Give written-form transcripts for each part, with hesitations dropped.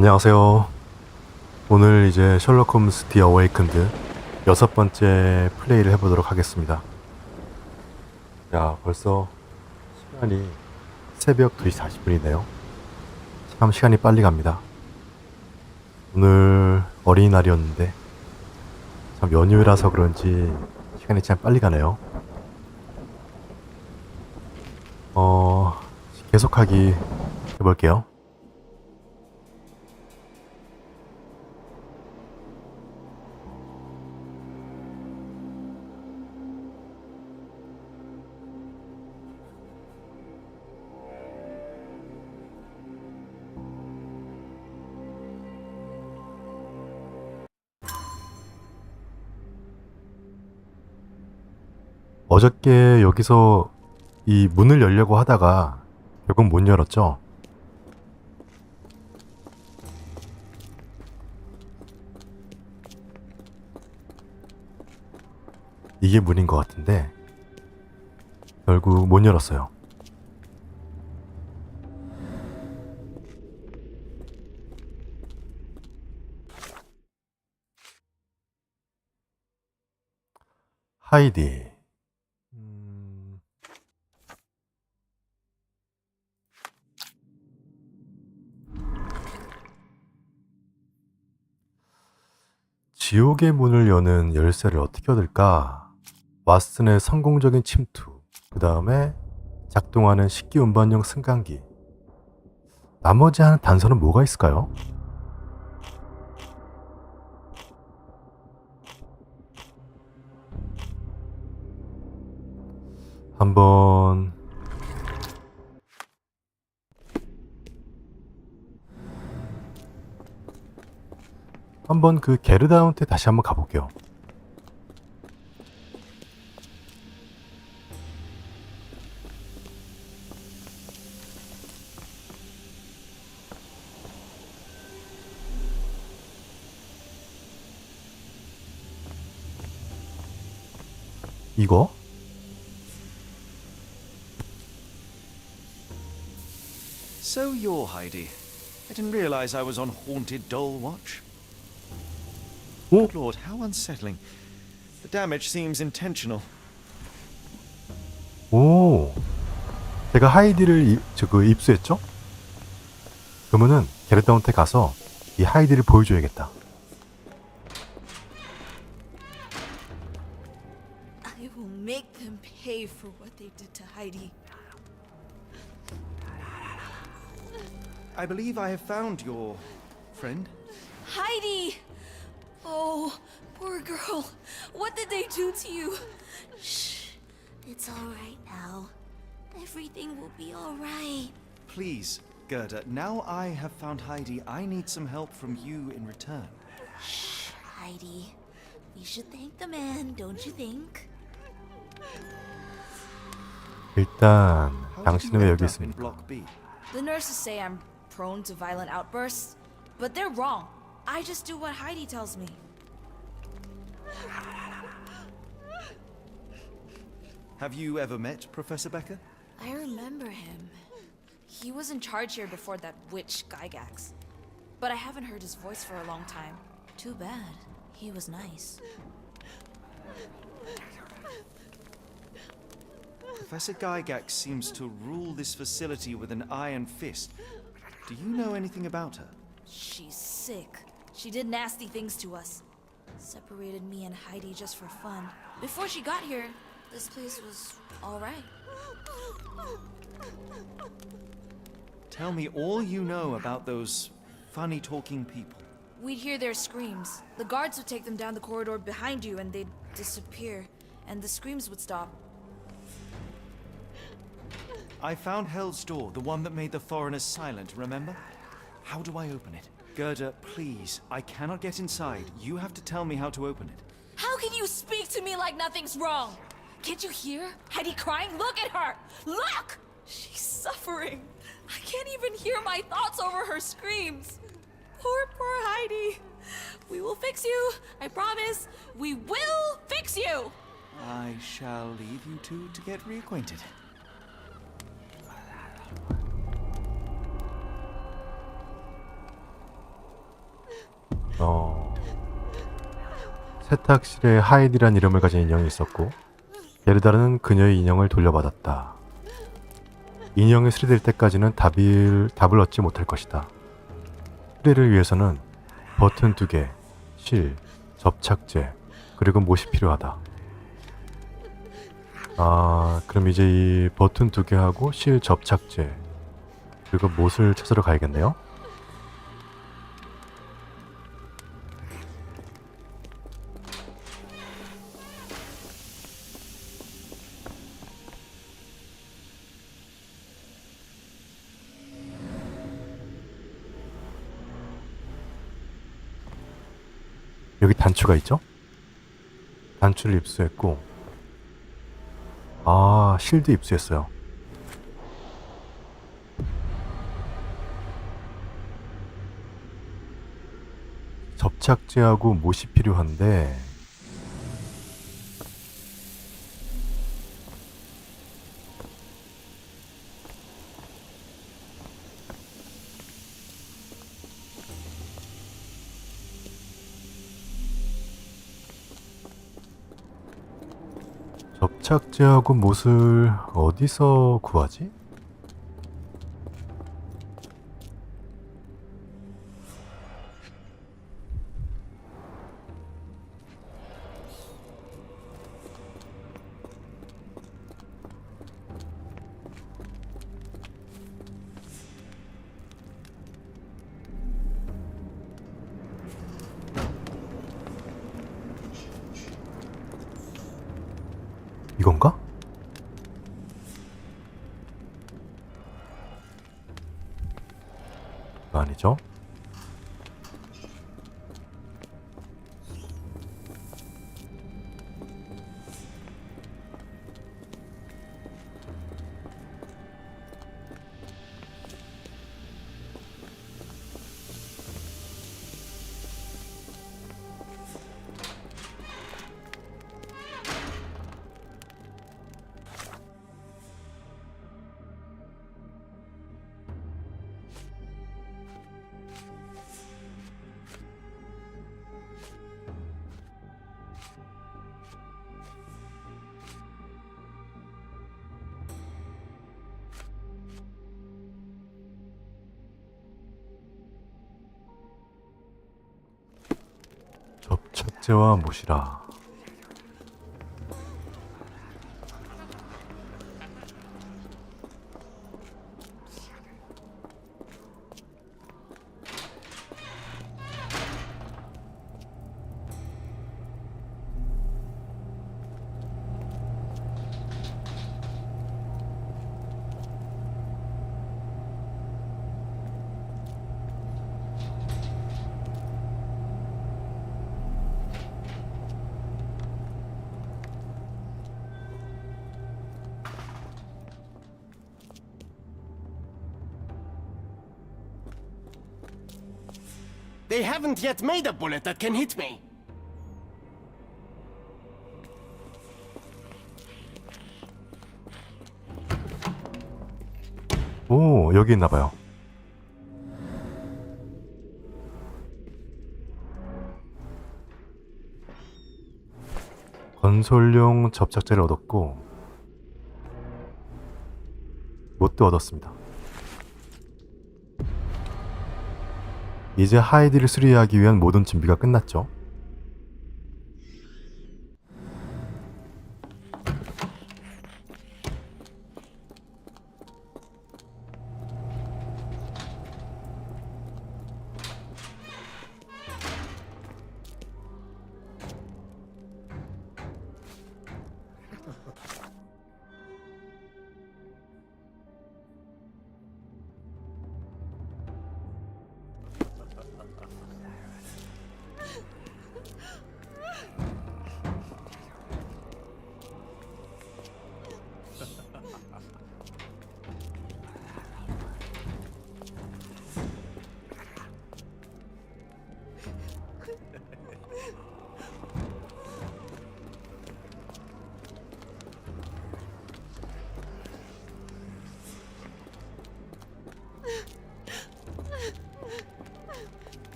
안녕하세요. 오늘 이제 셜록 홈스 디 어웨이큰드 6번째 플레이를 해보도록 하겠습니다. 야, 벌써 시간이 새벽 2시 40분이네요. 참 시간이 빨리 갑니다. 오늘 어린이날이었는데 참 연휴라서 그런지 시간이 참 빨리 가네요. 계속하기 해볼게요. 어저께 여기서 이 문을 열려고 하다가 결국 못 열었죠. 이게 문인 것 같은데 결국 못 열었어요. 하이디. 지옥의 문을 여는 열쇠를 어떻게 얻을까? 왓슨의 성공적인 침투, 그 다음에 작동하는 식기 운반용 승강기. 나머지 하는 단서는 뭐가 있을까요? 한번 그 게르다운트에 다시 한번 가볼게요. 이거? So you're Heidi. I didn't realize I was on haunted doll watch. 오? Good Lord, how unsettling. The damage seems intentional. 오, 제가 하이디를 입수했죠? 그러면은 게르다운트에 가서 이 하이디를 보여줘야겠다. I will make them pay for what they did to Heidi. I believe I have found your friend. Heidi! Oh, poor girl. What did they do to you? Shh. It's all right now. Everything will be all right. Please, Gerda, now I have found Heidi, I need some help from you in return. Shh, Heidi. We should thank the man, don't you think? 일단 How did you 당신은 왜 end 여기 up in 있습니까? Block B? The nurses say I'm prone to violent outbursts, but they're wrong. I just do what Heidi tells me. Have you ever met Professor Becker? I remember him. He was in charge here before that witch Gygax. But I haven't heard his voice for a long time. Too bad. He was nice. Professor Gygax seems to rule this facility with an iron fist. Do you know anything about her? She's sick. She did nasty things to us. Separated me and Heidi just for fun. Before she got here, this place was all right. Tell me all you know about those funny talking people. We'd hear their screams. The guards would take them down the corridor behind you and they'd disappear. And the screams would stop. I found Hell's Door, the one that made the foreigners silent, remember? How do I open it? Gerda, please, I cannot get inside. You have to tell me how to open it. How can you speak to me like nothing's wrong? Can't you hear Heidi crying? Look at her! Look! She's suffering. I can't even hear my thoughts over her screams. Poor Heidi. We will fix you. I promise. We will fix you. I shall leave you two to get reacquainted. 세탁실에 하이디란 이름을 가진 인형이 있었고 게르다는 그녀의 인형을 돌려받았다. 인형이 수리될 때까지는 답을 얻지 못할 것이다. 수리를 위해서는 버튼 2개, 실, 접착제, 그리고 못이 필요하다. 그럼 이제 이 버튼 2개 하고 실, 접착제, 그리고 못을 찾으러 가야겠네요. 여기 단추가 있죠? 단추를 입수했고, 실드 입수했어요. 접착제하고 못이 필요한데, 접착제하고 못을 어디서 구하지? 이건가? 아니죠? 접착제와 못이라. They haven't yet made a bullet that can hit me. 오, 여기 있나봐요. 건설용 접착제를 얻었고 못도 얻었습니다. 이제 하이디를 수리하기 위한 모든 준비가 끝났죠.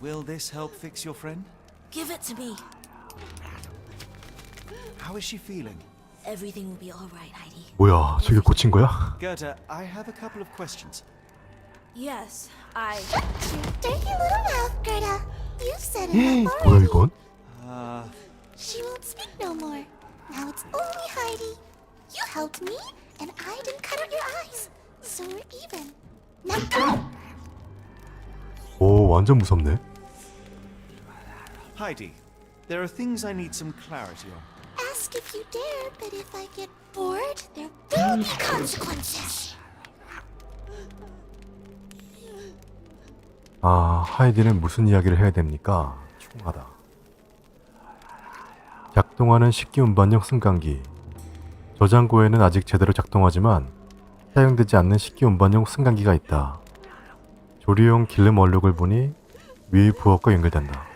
Will this help fix your friend? Give it to me. How is she feeling? Everything will be all right, Heidi. 뭐야, 저게 고친 거야? Gerda, I have a couple of questions. Yes, I. Dirty little mouth, Gerda. You said enough 뭐야 already. 이건? She won't speak no more. Now it's only Heidi. You helped me, and I didn't cut out your eyes. So we're even. Now go! 오, 완전 무섭네. Heidi, there are things I need some clarity on. Ask if you dare, but if I get bored, there will be consequences. 아, 하이디는 무슨 이야기를 해야 됩니까? 충하다. 작동하는 식기 운반용 승강기. 저장고에는 아직 제대로 작동하지만 사용되지 않는 식기 운반용 승강기가 있다. 조리용 기름 얼룩을 보니 위 부엌과 연결된다.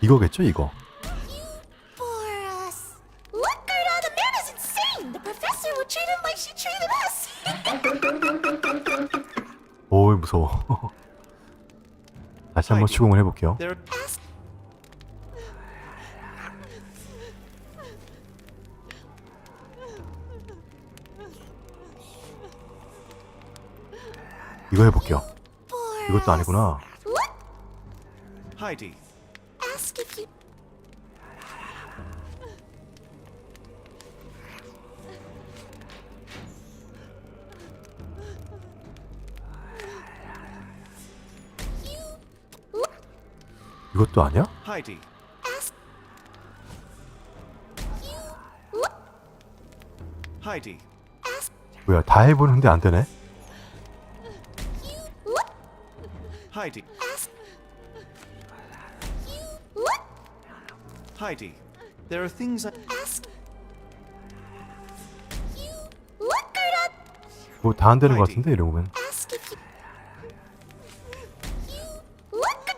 이거겠죠, 이거. For us. Look, Gerda, the man is insane. The professor would treat him like she treated us. 오, 무서워. 다시 한번 추궁을 해볼게요. There are 이거 해볼게요. 이것도 아니구나. Look, Heidi, ask if you. 이것도 아니야? Heidi, Ask. Look, Heidi, ask. 뭐야, 다 해보는데 안 되네? Look, Heidi, ask. Look, Heidi. There are things I ask. Look, Gerda. 뭐 다 안 되는 것 같은데, 이러면. Ask if you. Look,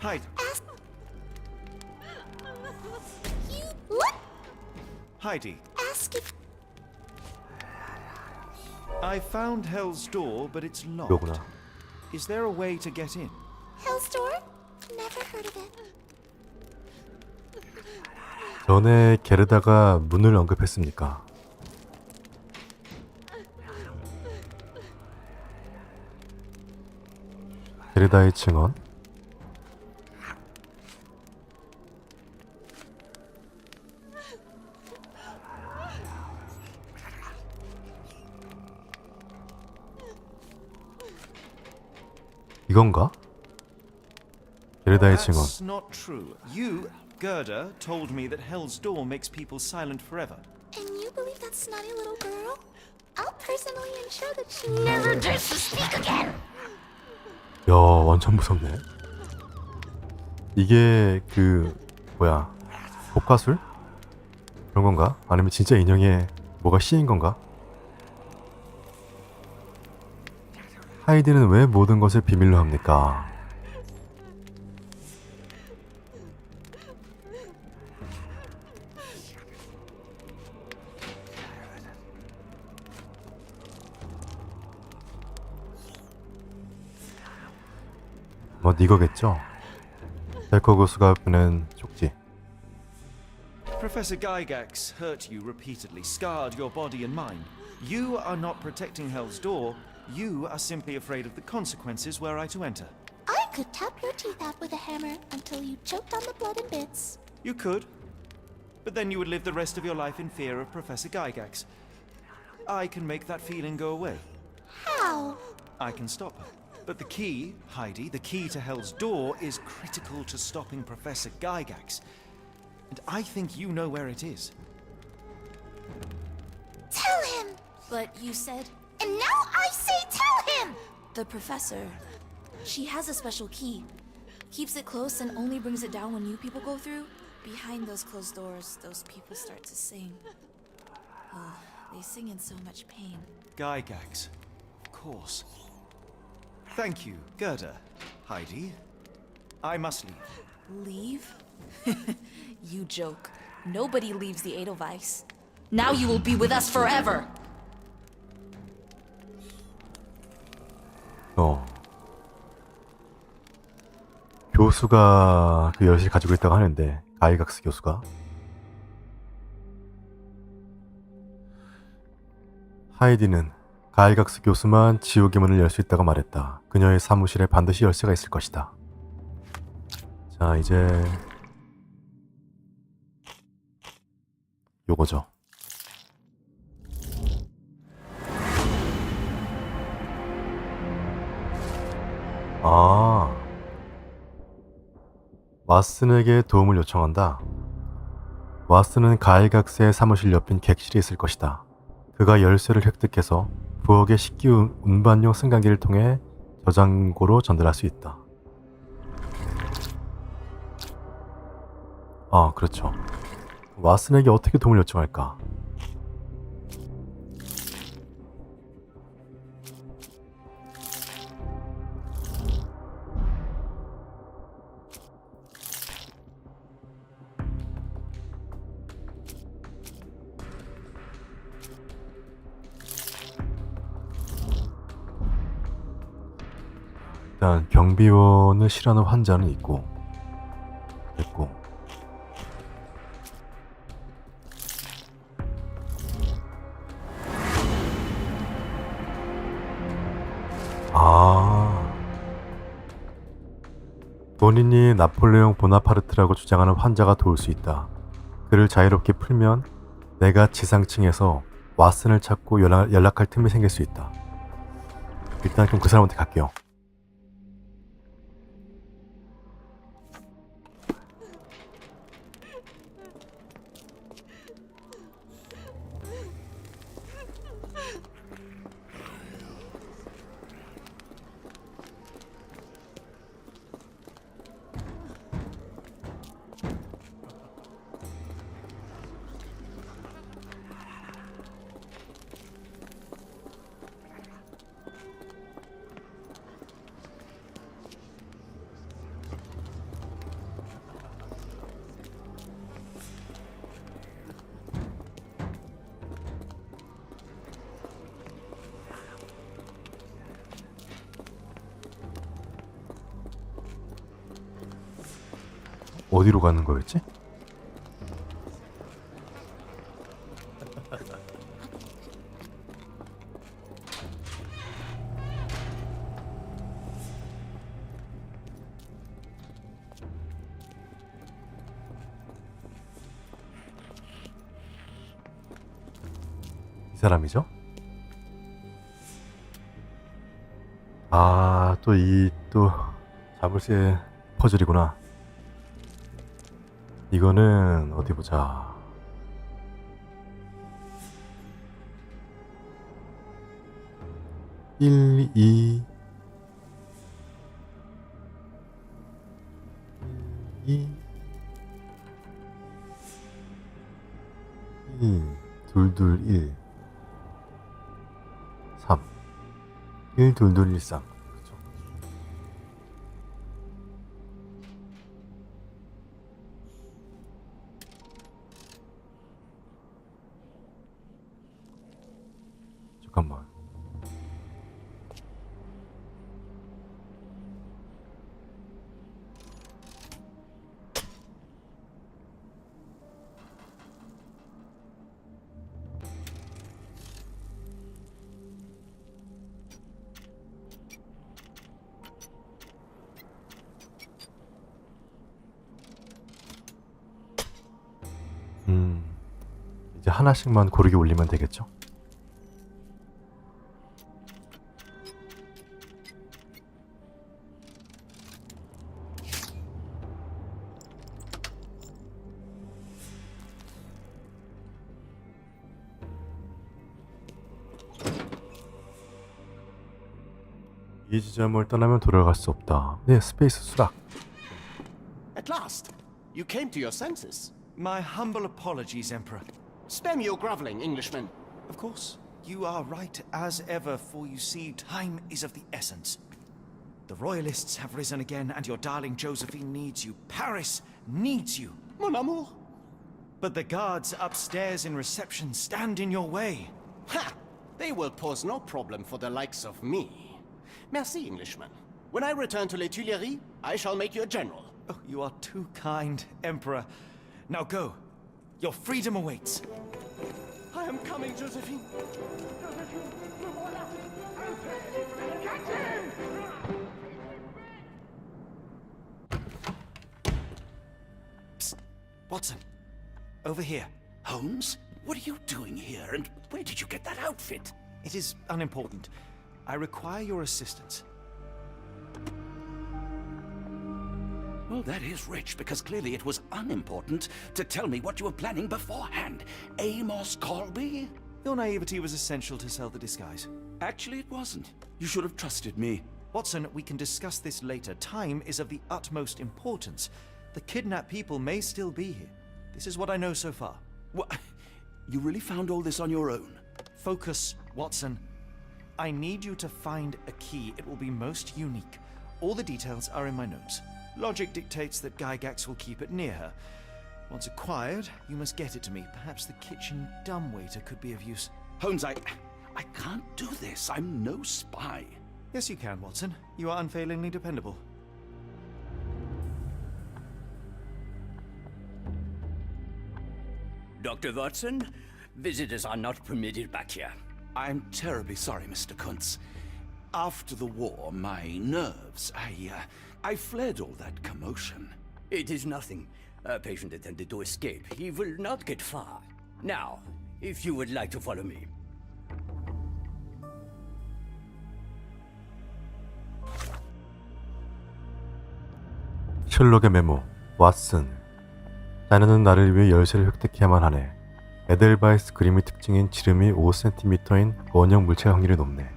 Heidi, ask. Look, Heidi. ask if. I found Hell's Door, but it's locked. 이거구나. Is there a way to get in? Hell's Door? Never heard of it. 전에 게르다가 문을 언급했습니까? 게르다의 증언. 이건가? 게르다의 증언. That's not true. You, Gerda, told me that Hell's Door makes people silent forever. And you believe that snotty little girl? I'll personally ensure that she never dares to speak again. 야, 완전 무섭네. 이게 그 뭐야, 복화술? 그런 건가? 아니면 진짜 인형에 뭐가 씌인 건가? 하이디는 왜 모든 것을 비밀로 합니까? 뭐 이거겠죠? 델코 교수가 보낸 쪽지. Professor Gygax hurt you repeatedly, scarred your body and mind. You are not protecting Hell's Door. You are simply afraid of the consequences were I to enter. I could tap your teeth out with a hammer until you choked on the blood in bits. You could, but then you would live the rest of your life in fear of Professor Gygax. I can make that feeling go away. How? I can stop her. But the key, Heidi, the key to Hell's Door is critical to stopping Professor Gygax. And I think you know where it is. Tell him! But you said And now I say tell him! the professor. She has a special key. Keeps it close and only brings it down when you people go through. Behind those closed doors, those people start to sing. Oh, they sing in so much pain. Gygax. Of course. Thank you, Gerda. Heidi. I must leave. Leave? You joke. Nobody leaves the Edelweiss. Now you will be with us forever. 교수가 그 열쇠를 가지고 있다고 하는데, 가이각스 교수가. 하이디는 가이각스 교수만 지옥의 문을 열 수 있다고 말했다. 그녀의 사무실에 반드시 열쇠가 있을 것이다. 자, 이제 요거죠. 아, 왓슨에게 도움을 요청한다. 왓슨은 가이각스의 사무실 옆인 객실에 있을 것이다. 그가 열쇠를 획득해서 부엌의 식기 운반용 승강기를 통해 저장고로 전달할 수 있다. 아, 그렇죠. 왓슨에게 어떻게 도움을 요청할까? 일단 경비원을 싫어하는 환자는 있고 됐고, 본인이 나폴레옹 보나파르트라고 주장하는 환자가 도울 수 있다. 그를 자유롭게 풀면 내가 지상층에서 왓슨을 찾고 연락할 틈이 생길 수 있다. 일단 그럼 그 사람한테 갈게요. 어디로 가는 거였지? 이 사람이죠? 아, 또 자물쇠 퍼즐이구나. 이거는 어디 보자. 일, 이, 1, 2, 3 12213. 그렇죠. 잠깐만. 이제 하나씩만 고르게 올리면 되겠죠? 이 지점을 떠나면 돌아갈 수 없다. 네, 스페이스 수락. At last, you came to your senses. My humble apologies, Emperor. Spare me your groveling, Englishman. Of course, you are right as ever, for you see, time is of the essence. The royalists have risen again, and your darling Josephine needs you. Paris needs you. Mon amour. But the guards upstairs in reception stand in your way. Ha! They will pose no problem for the likes of me. Merci, Englishman. When I return to Les Tuileries, I shall make you a general. Oh, you are too kind, Emperor. Now go. Your freedom awaits. I am coming, Josephine. Psst. Watson, over here. Holmes, what are you doing here, and where did you get that outfit? It is unimportant. I require your assistance. Well, that is rich, because clearly it was unimportant to tell me what you were planning beforehand. Amos Colby? Your naivety was essential to sell the disguise. Actually, it wasn't. You should have trusted me. Watson, we can discuss this later. Time is of the utmost importance. The kidnapped people may still be here. This is what I know so far. What? You really found all this on your own? Focus, Watson. I need you to find a key. It will be most unique. All the details are in my notes. Logic dictates that Gygax will keep it near her. Once acquired, you must get it to me. Perhaps the kitchen dumbwaiter could be of use. Holmes, I can't do this. I'm no spy. Yes, you can, Watson. You are unfailingly dependable. Dr. Watson, visitors are not permitted back here. I'm terribly sorry, Mr. Kuntz. After the war, my nerves, I fled all that commotion. It is nothing. A patient attempted to escape. He will not get far. Now, if you would like to follow me. 셜록의 메모. 왓슨. 자네는 나를 위해 열쇠를 획득해야만 하네. 에델바이스 그림의 특징인 지름이 5cm인 원형 물체 확률이 높네.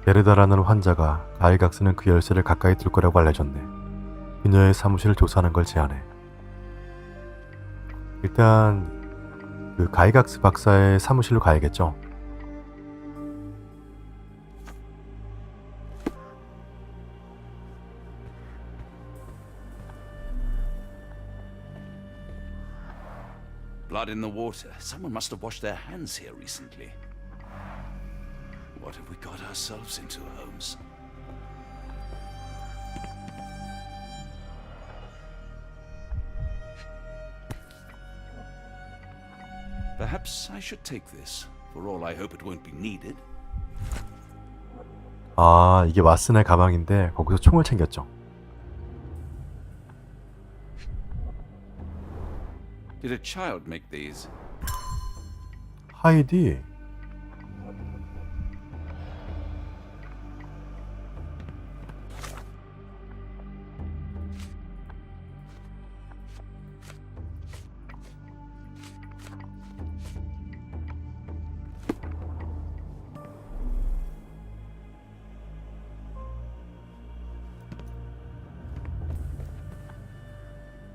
베르다라는 환자가 가이각스는 그 열쇠를 가까이 둘 거라고 알려줬네. 그녀의 사무실을 조사하는 걸 제안해. 일단 그 가이각스 박사의 사무실로 가야겠죠. Blood in the water. Someone must have washed their hands here recently. What have we got ourselves into, Holmes? Perhaps I should take this. For all I hope it won't be needed. 아, 이게 왓슨의 가방인데 거기서 총을 챙겼죠. Did a child make these? 하이디.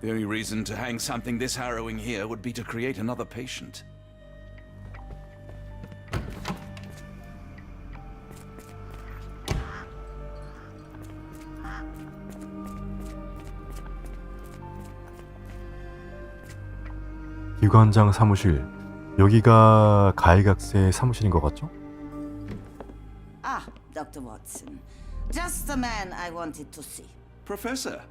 The only reason to hang something this harrowing here would be to create another patient. 기관장 사무실. 여기가 가이각스의 사무실인 것 같죠? Ah, Dr. Watson. Just the man I wanted to see. Professor,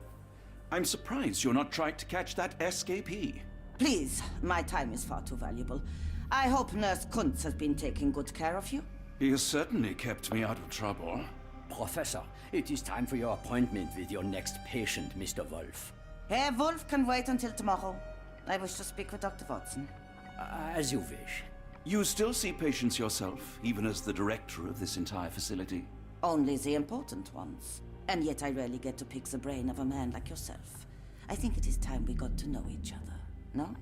I'm surprised you're not trying to catch that escapee. Please, my time is far too valuable. I hope Nurse Kuntz has been taking good care of you. He has certainly kept me out of trouble. Professor, it is time for your appointment with your next patient, Mr. Wolf. Herr Wolf can wait until tomorrow. I wish to speak with Dr. Watson. As you wish. You still see patients yourself, even as the director of this entire facility? Only the important ones. And yet I rarely get to pick the brain of a man like yourself. I think it is time we got to know each other, no?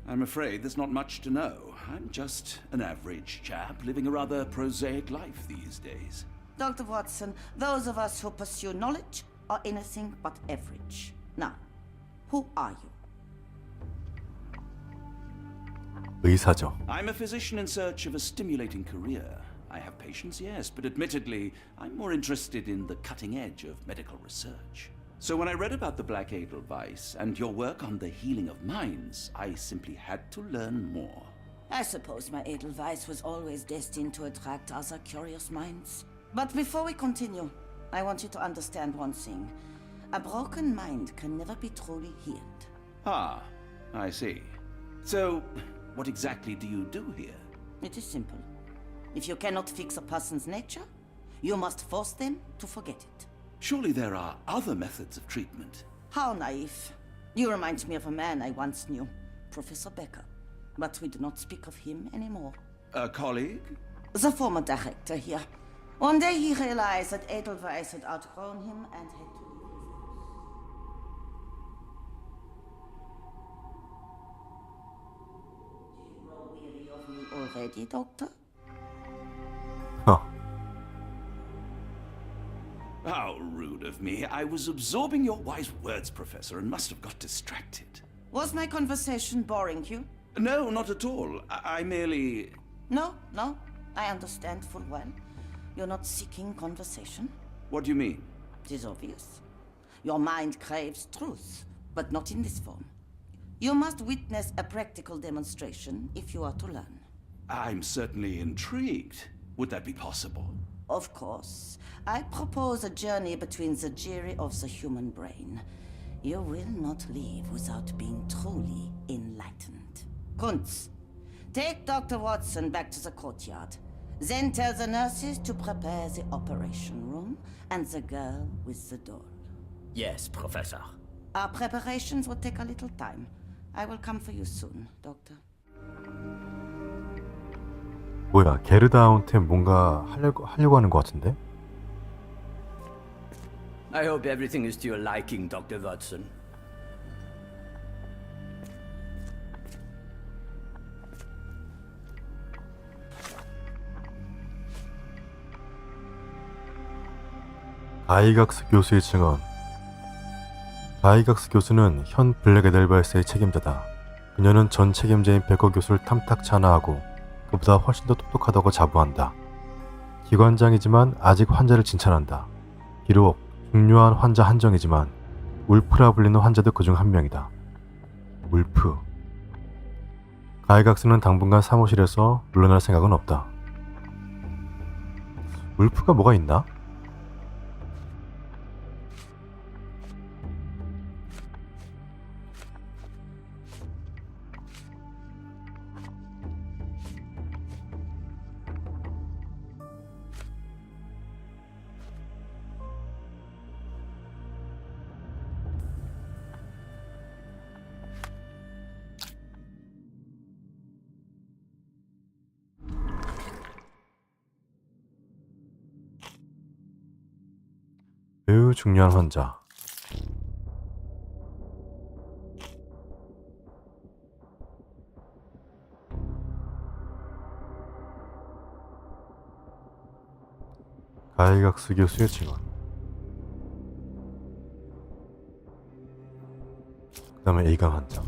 I'm afraid there's not much to know. I'm just an average chap living a rather prosaic life these days. Dr. Watson, those of us who pursue knowledge are anything but average. Now, who are you? 의사죠. I'm a physician in search of a stimulating career. I have patients, yes, but admittedly, I'm more interested in the cutting edge of medical research. So when I read about the Black Edelweiss and your work on the healing of minds, I simply had to learn more. I suppose my Edelweiss was always destined to attract other curious minds. But before we continue, I want you to understand one thing. A broken mind can never be truly healed. Ah, I see. So, what exactly do you do here? It is simple. If you cannot fix a person's nature, you must force them to forget it. Surely there are other methods of treatment. How naive. You remind me of a man I once knew, Professor Becker. But we do not speak of him anymore. A colleague? The former director here. One day he realized that Edelweiss had outgrown him and had to leave. Do you grow weary of me already, Doctor? 허, How rude of me. I was absorbing your wise words, Professor, and must have got distracted. Was my conversation boring you? No, not at all. I merely... No, I understand full well. You're not seeking conversation. What do you mean? It is obvious. Your mind craves truth, but not in this form. You must witness a practical demonstration if you are to learn. I'm certainly intrigued. Would that be possible? Of course. I propose a journey between the jury of the human brain. You will not leave without being truly enlightened. Kunz, take Dr. Watson back to the courtyard. Then tell the nurses to prepare the operation room and the girl with the doll. Yes, Professor. Our preparations will take a little time. I will come for you soon, Doctor. 뭐야, 게르다운테 뭔가 하려고 하는 것 같은데? I hope everything is to your liking, Dr. Watson. 가이각스 교수의 증언. 가이각스 교수는 현 블랙 에델바이스의 책임자다. 그녀는 전 책임자인 베커 교수를 탐탁찮아하고 그보다 훨씬 더 똑똑하다고 자부한다. 기관장이지만 아직 환자를 진찰한다. 비록 중요한 환자 한정이지만 울프라 불리는 환자도 그중 한 명이다. 울프. 가이각스는 당분간 사무실에서 물러날 생각은 없다. 울프가 뭐가 있나? 매우 중요한 환자. 가이각스 교수의 증언. 그 다음에 A강 환자.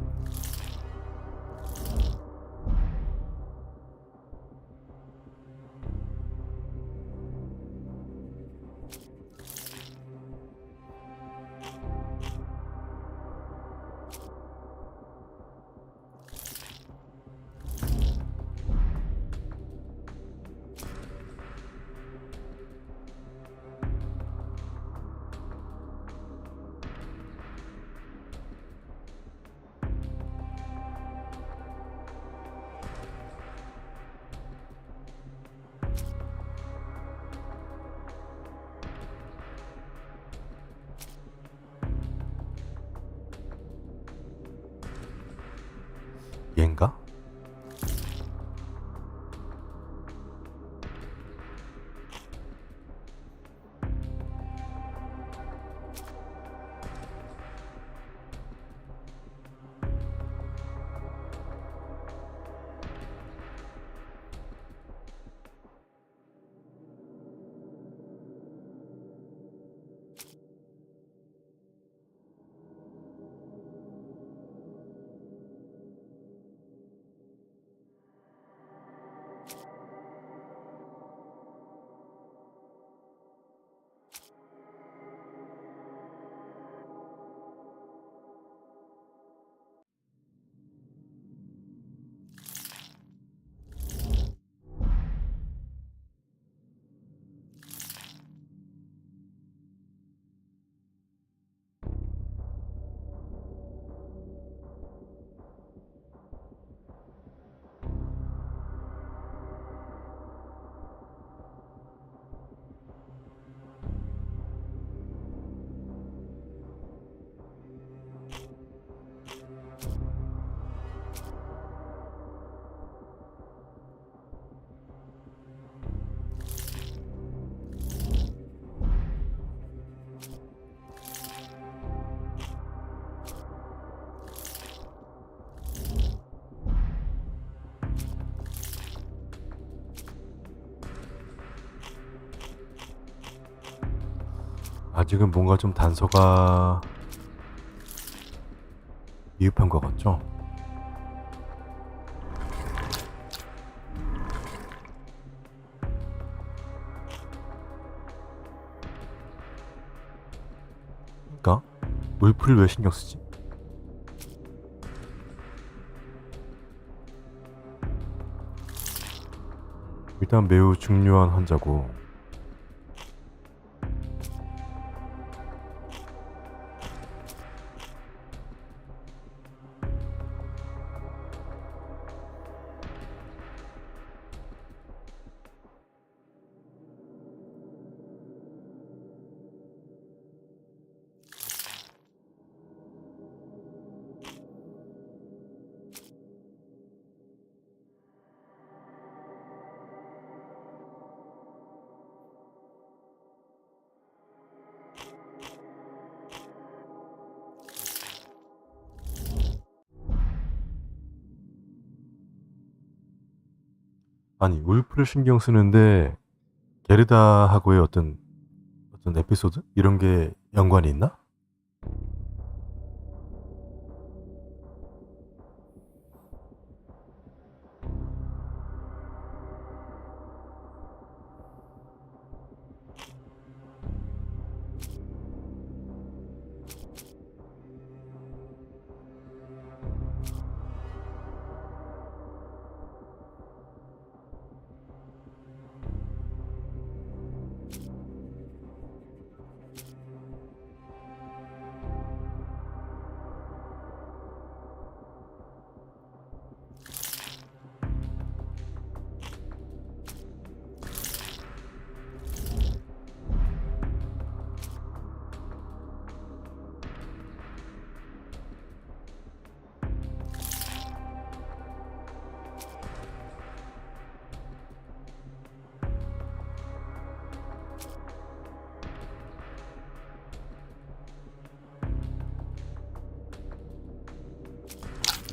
아직은 뭔가 좀 단서가 미흡한 것 같죠? 그러니까 울프를 왜 신경 쓰지? 일단 매우 중요한 환자고 아니 울프를 신경 쓰는데 게르다하고의 어떤 에피소드? 이런 게 연관이 있나?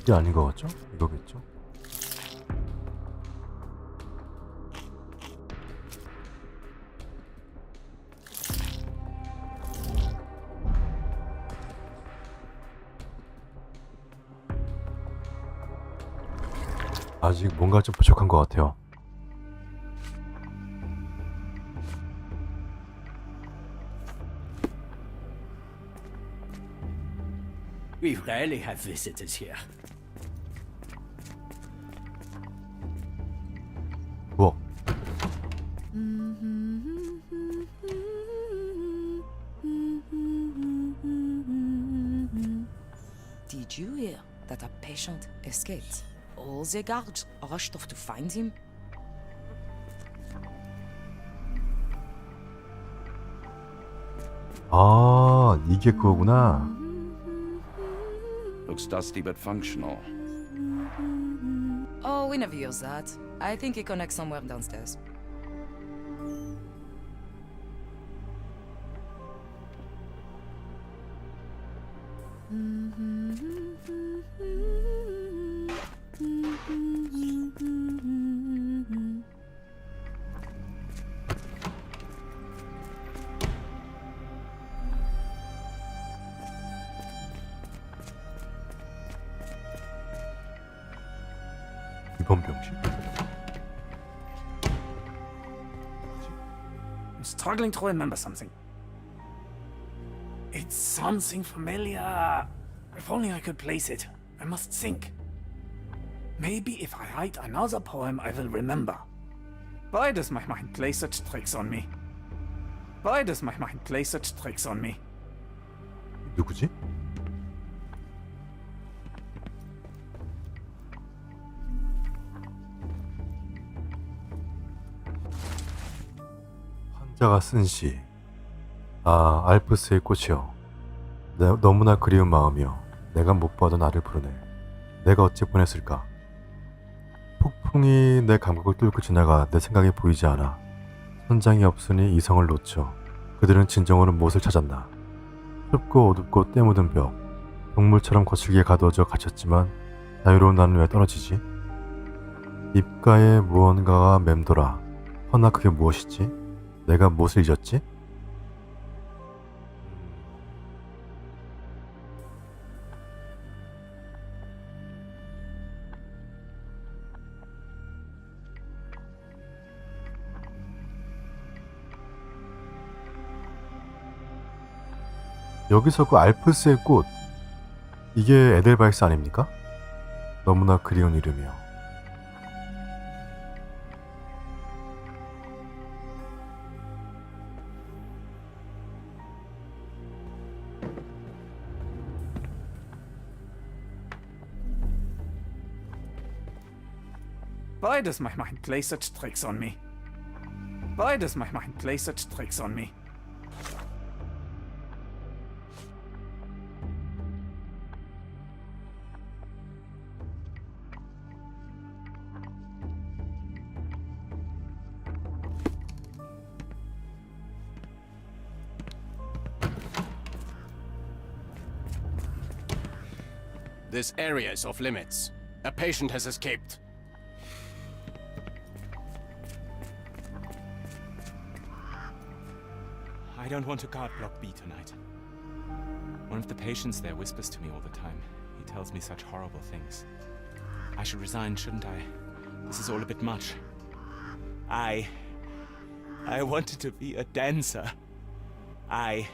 이게 아닌 것 같죠? 이거겠죠? 아직 뭔가 좀 부족한 것 같아요. We rarely have visitors here. 뭐? Did you hear that a patient escaped? All the guards rushed off to find him. 아, 이게 그거구나. Looks dusty but functional. Oh, we never use that. I think it connects somewhere downstairs. 이번 병실? I'm struggling to remember something. It's something familiar. If only I could place it. I must think. Maybe if I write another poem, I will remember. Why does my mind play such tricks on me? Why does my mind play such tricks on me? 누구지? 환자가 쓴 시. 아, 알프스의 꽃이여. 너무나 그리운 마음이여. 내가 못 보던 나를 부르네. 내가 어찌 보냈을까? 폭풍이 내 감각을 뚫고 지나가 내 생각이 보이지 않아. 선장이 없으니 이성을 놓쳐. 그들은 진정으로 무엇을 찾았나. 춥고 어둡고 때 묻은 벽. 동물처럼 거칠게 가두어져 갇혔지만 자유로운 나는 왜 떨어지지? 입가에 무언가가 맴돌아. 허나 그게 무엇이지? 내가 무엇을 잊었지? 여기서 그 알프스의 꽃, 이게 에델바이스 아닙니까? 너무나 그리운 이름이요. Why does my mind play such tricks on me? Why does my mind play such tricks on me? This area is off limits. A patient has escaped. I don't want to guard Block B tonight. One of the patients there whispers to me all the time. He tells me such horrible things. I should resign, shouldn't I? This is all a bit much. I wanted to be a dancer. I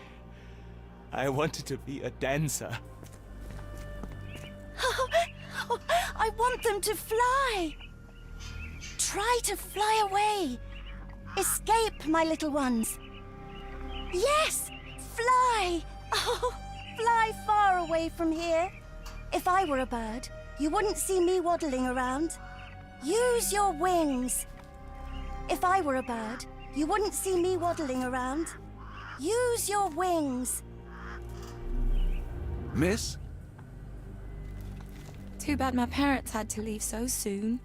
wanted to be a dancer. I want them to fly. Try to fly away. Escape, my little ones. Yes, fly. Oh, fly far away from here. If I were a bird, you wouldn't see me waddling around. Use your wings. If I were a bird, you wouldn't see me waddling around. Use your wings. Miss? Too bad my parents had to leave so soon.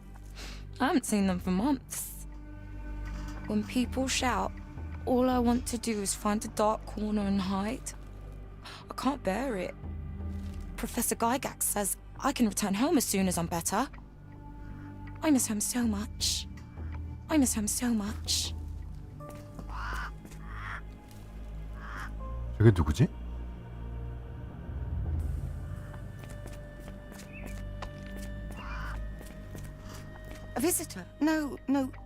I haven't seen them for months. When people shout, all I want to do is find a dark corner and hide. I can't bear it. Professor Gygax says I can return home as soon as I'm better. I miss home so much. I miss home so much. 저게 누구지? A visitor? No,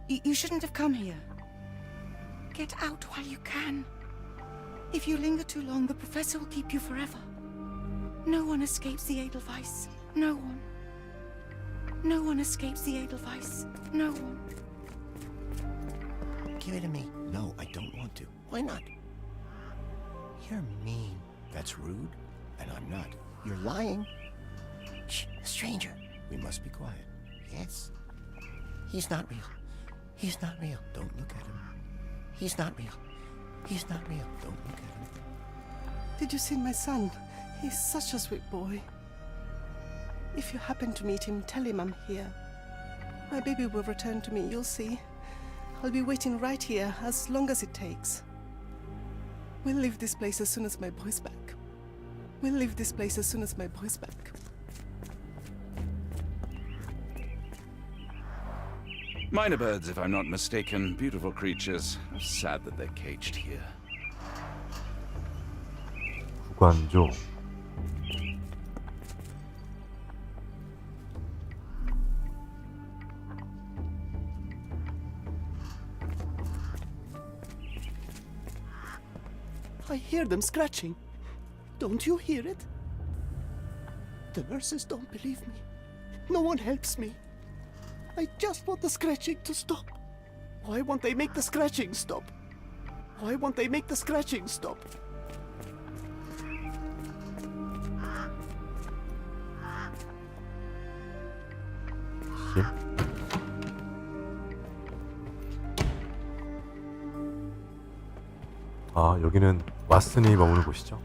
you shouldn't have come here. Get out while you can. If you linger too long, the professor will keep you forever. No one escapes the Edelweiss. No one. No one escapes the Edelweiss. No one. Give it to me. No, I don't want to. Why not? You're mean. That's rude. And I'm not. You're lying. Shh, stranger. We must be quiet. Yes. He's not real. He's not real. Don't look at him. He's not real. He's not real. Don't look at him. Did you see my son? He's such a sweet boy. If you happen to meet him, tell him I'm here. My baby will return to me, you'll see. I'll be waiting right here as long as it takes. We'll leave this place as soon as my boy's back. We'll leave this place as soon as my boy's back. Minor birds, if I'm not mistaken. Beautiful creatures. Sad that they're caged here. 구관조. I hear them scratching. Don't you hear it? The nurses don't believe me. No one helps me. I just want the scratching to stop. Why won't they make the scratching stop? Why won't they make the scratching stop? 심. 아, 여기는 왓슨이 머무는 곳이죠.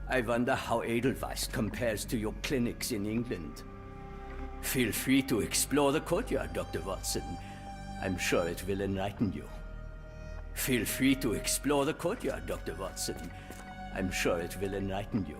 I wonder how Edelweiss compares to your clinics in England. Feel free to explore the courtyard, Dr. Watson. I'm sure it will enlighten you. Feel free to explore the courtyard, Dr. Watson. I'm sure it will enlighten you.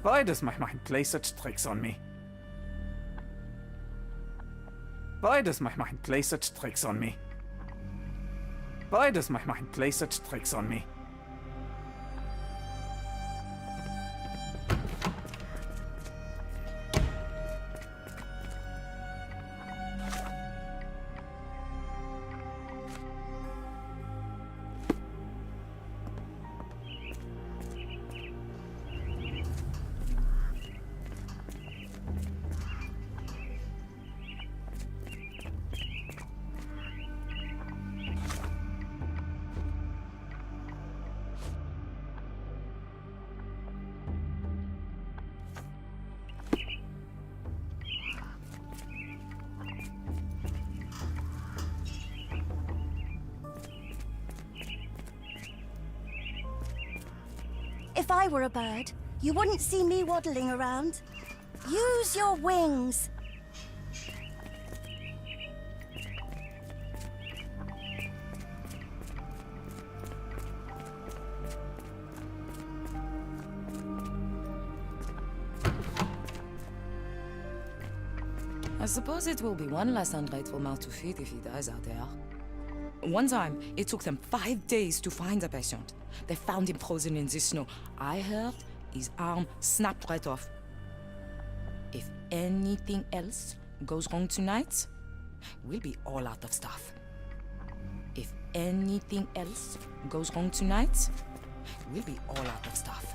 Why does my mind play such tricks on me? Why does my mind play such tricks on me? Why does my mind play such tricks on me? If I were a bird, you wouldn't see me waddling around. Use your wings. I suppose it will be one less ungrateful mouth to feed if he dies out there. One time, it took them 5 days to find the patient. They found him frozen in the snow. I heard his arm snapped right off. If anything else goes wrong tonight, we'll be all out of stuff. If anything else goes wrong tonight, we'll be all out of stuff.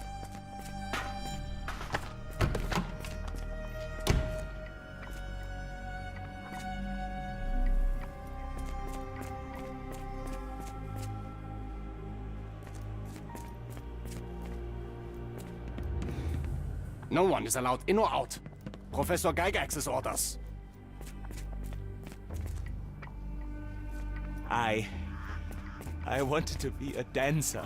No one is allowed in or out. Professor Gygax's orders. I wanted to be a dancer.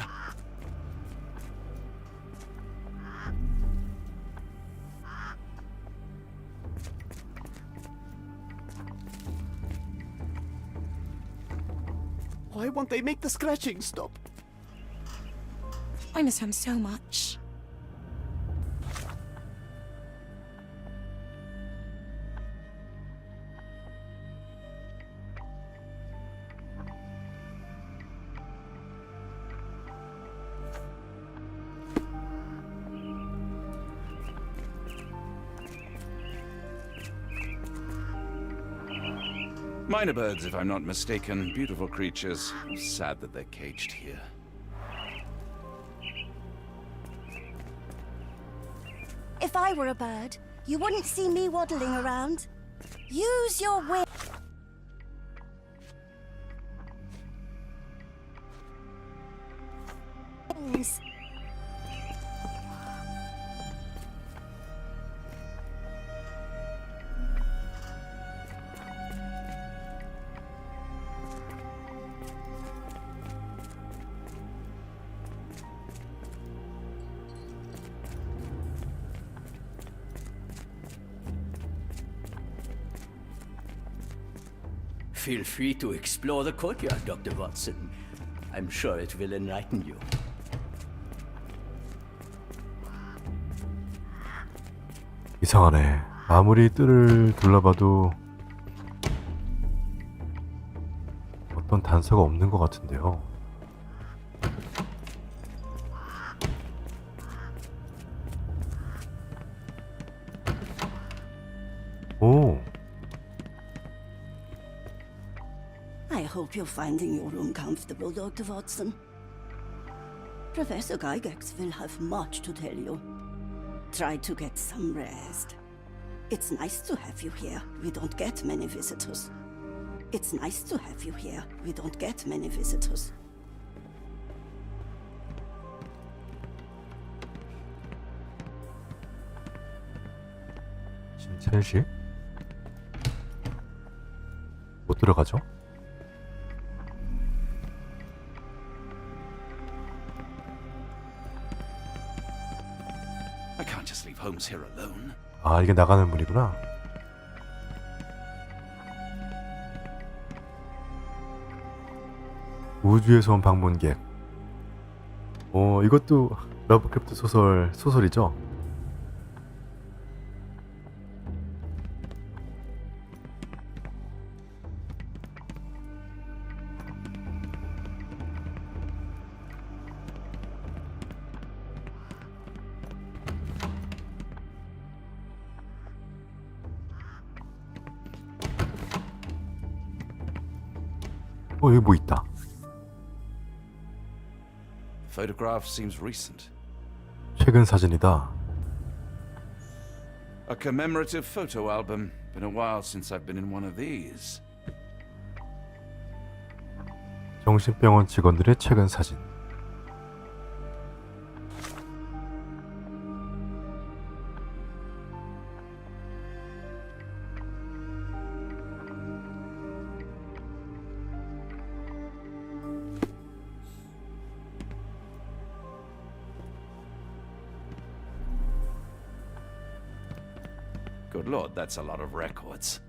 Why won't they make the scratching stop? I miss him so much. Minor birds, if I'm not mistaken. Beautiful creatures. Sad that they're caged here. If I were a bird, you wouldn't see me waddling around. Use your wings. Feel free to explore the courtyard, Dr. Watson. I'm sure it will enlighten you. 이상하네. 아무리 뜰을 둘러봐도 어떤 단서가 없는 것 같은데요. 오, I hope you're finding your room comfortable, Dr. Watson. Professor Gygax will have much to tell you. Try to get some rest. It's nice to have you here. We don't get many visitors. It's nice to have you here. We don't get many visitors. 침실식? 못 들어가죠? I can't just leave Holmes here alone. 아, 이게 나가는 문이구나. 우주에서 온 방문객. 이것도 러브크래프트 소설이죠? 여기 뭐 있다. Photograph seems recent. 최근 사진이다. A commemorative photo album. Been a while since I've been in one of these. 정신병원 직원들의 최근 사진. Good Lord, that's a lot of records.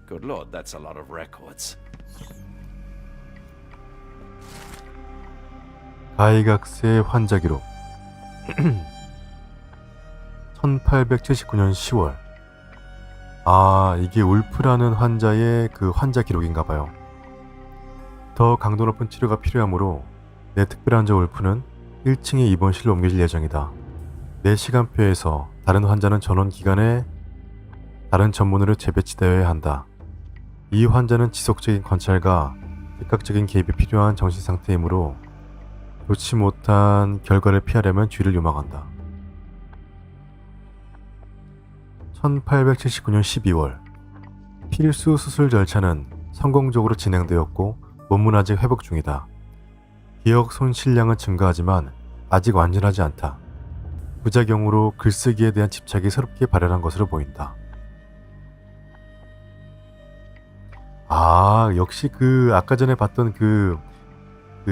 Good Lord, that's a lot of records. 가이각스의 환자 기록. 1879년 10월. 아, 이게 울프라는 환자의 그 환자 기록인가 봐요. 더 강도 높은 치료가 필요하므로 내 특별 환자 울프는 1층의 입원실로 옮겨질 예정이다. 내 시간표에서 다른 환자는 전원 기간에 다른 전문으로 재배치되어야 한다. 이 환자는 지속적인 관찰과 즉각적인 개입이 필요한 정신 상태이므로 좋지 못한 결과를 피하려면 주의를 요망한다. 1879년 12월 필수 수술 절차는 성공적으로 진행되었고 몸은 아직 회복 중이다. 기억 손실량은 증가하지만 아직 완전하지 않다. 부작용으로 글쓰기에 대한 집착이 새롭게 발현한 것으로 보인다. 아, 역시 그 아까 전에 봤던 그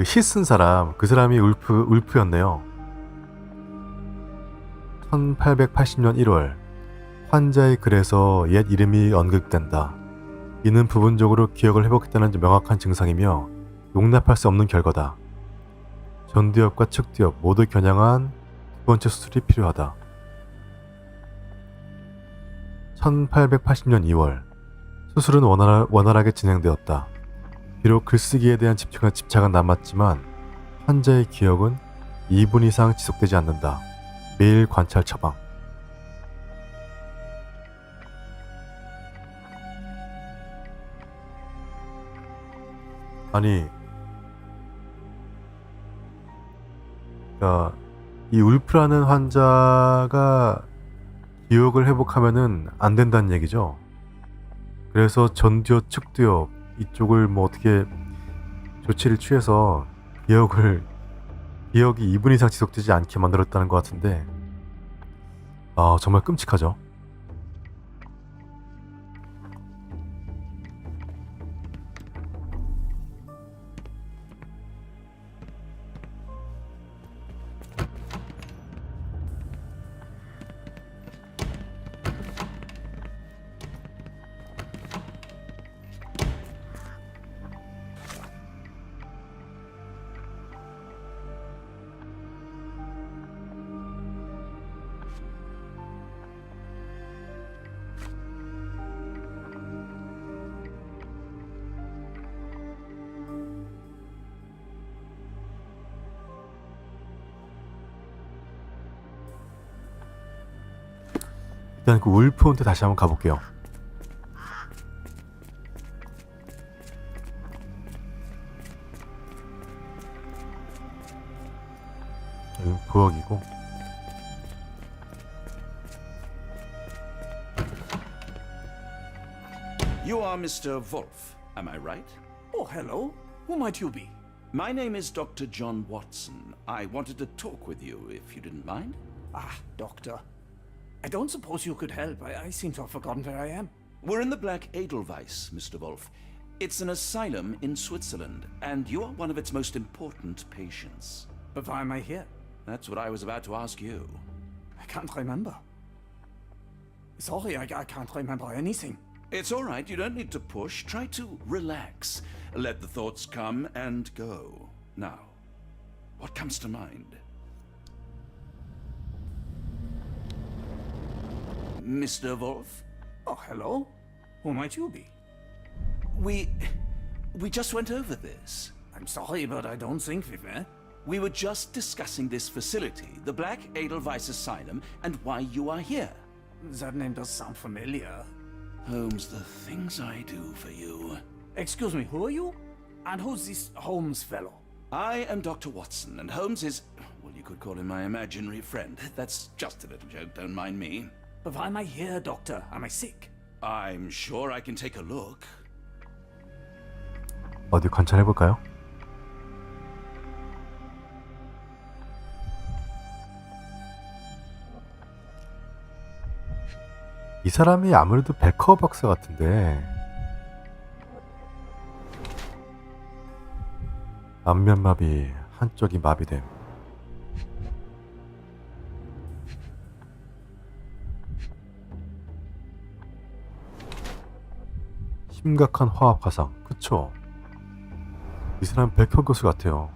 시 쓴 사람, 그 사람이 울프였네요. 1880년 1월 환자의 글에서 옛 이름이 언급된다. 이는 부분적으로 기억을 회복했다는 명확한 증상이며 용납할 수 없는 결과다. 전두엽과 측두엽 모두 겨냥한 두 번째 수술이 필요하다. 1880년 2월 수술은 원활하게 진행되었다. 비록 글쓰기에 대한 집착은 남았지만 환자의 기억은 2분 이상 지속되지 않는다. 매일 관찰 처방. 아니, 그러니까 이 울프라는 환자가 기억을 회복하면은 안 된다는 얘기죠. 그래서 전두엽, 측두엽 이쪽을 뭐 어떻게 조치를 취해서 기억이 2분 이상 지속되지 않게 만들었다는 것 같은데, 아, 정말 끔찍하죠. 일단 그 울프한테 다시 한번 가볼게요. 여기 부엌이고. You are Mr. Wolf, am I right? Oh, hello. Who might you be? My name is Dr. John Watson. I wanted to talk with you, if you didn't mind. Ah, doctor. I don't suppose you could help. I seem to have forgotten where I am. We're in the Black Edelweiss, Mr. Wolf. It's an asylum in Switzerland, and you are one of its most important patients. But why am I here? That's what I was about to ask you. I can't remember. Sorry, I can't remember anything. It's all right, you don't need to push. Try to relax. Let the thoughts come and go. Now, what comes to mind? Mr. Wolf? Oh, hello. Who might you be? We just went over this. I'm sorry, but I don't think we've met. We were just discussing this facility, the Black Edelweiss Asylum, and why you are here. That name does sound familiar. Holmes, the things I do for you. Excuse me, who are you? And who's this Holmes fellow? I am Dr. Watson, and Holmes is, well, you could call him my imaginary friend. That's just a little joke, don't mind me. But why am I here, Doctor? Am I sick? I'm sure I can take a look. 어디 관찰해볼까요? 이 사람이 아무래도 백허 박사 같은데 안면마비 한쪽이 마비됨. 심각한 화학 화상. 그쵸? 이 사람 백허 교수 같아요.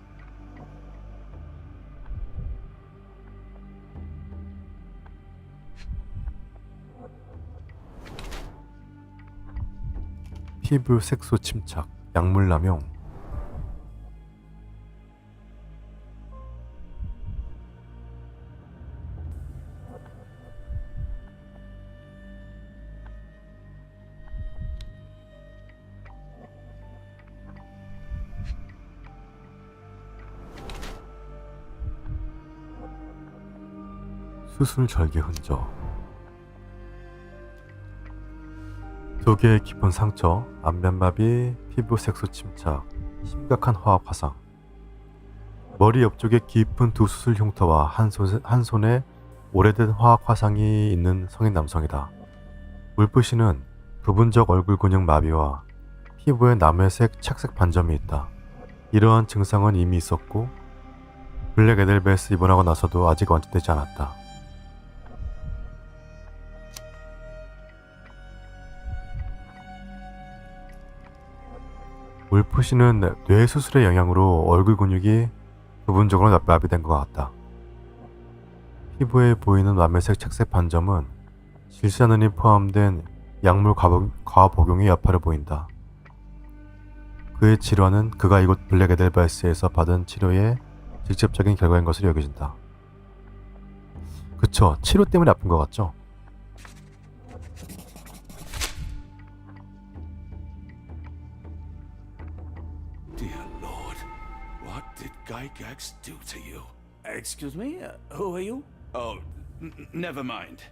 피부 색소 침착, 약물 남용. 수술 절개 흔적. 두 개의 깊은 상처, 안면마비, 피부 색소 침착, 심각한 화학 화상. 머리 옆쪽에 깊은 두 수술 흉터와 한 손에 오래된 화학 화상이 있는 성인 남성이다. 울프 씨는 부분적 얼굴 근육 마비와 피부에 남회색 착색 반점이 있다. 이러한 증상은 이미 있었고 블랙 에델베스 입원하고 나서도 아직 완치되지 않았다. 울프 씨는 뇌 수술의 영향으로 얼굴 근육이 부분적으로 마비된 것 같다. 피부에 보이는 남회색 착색 반점은 질산은이 포함된 약물 과복용의 여파를 보인다. 그의 질환은 그가 이곳 블랙 에델바이스에서 받은 치료의 직접적인 결과인 것으로 여겨진다. 그쵸, 치료 때문에 아픈 것 같죠? Dear Lord, what did Gygax do to you? Excuse me, who are you? Oh, never mind.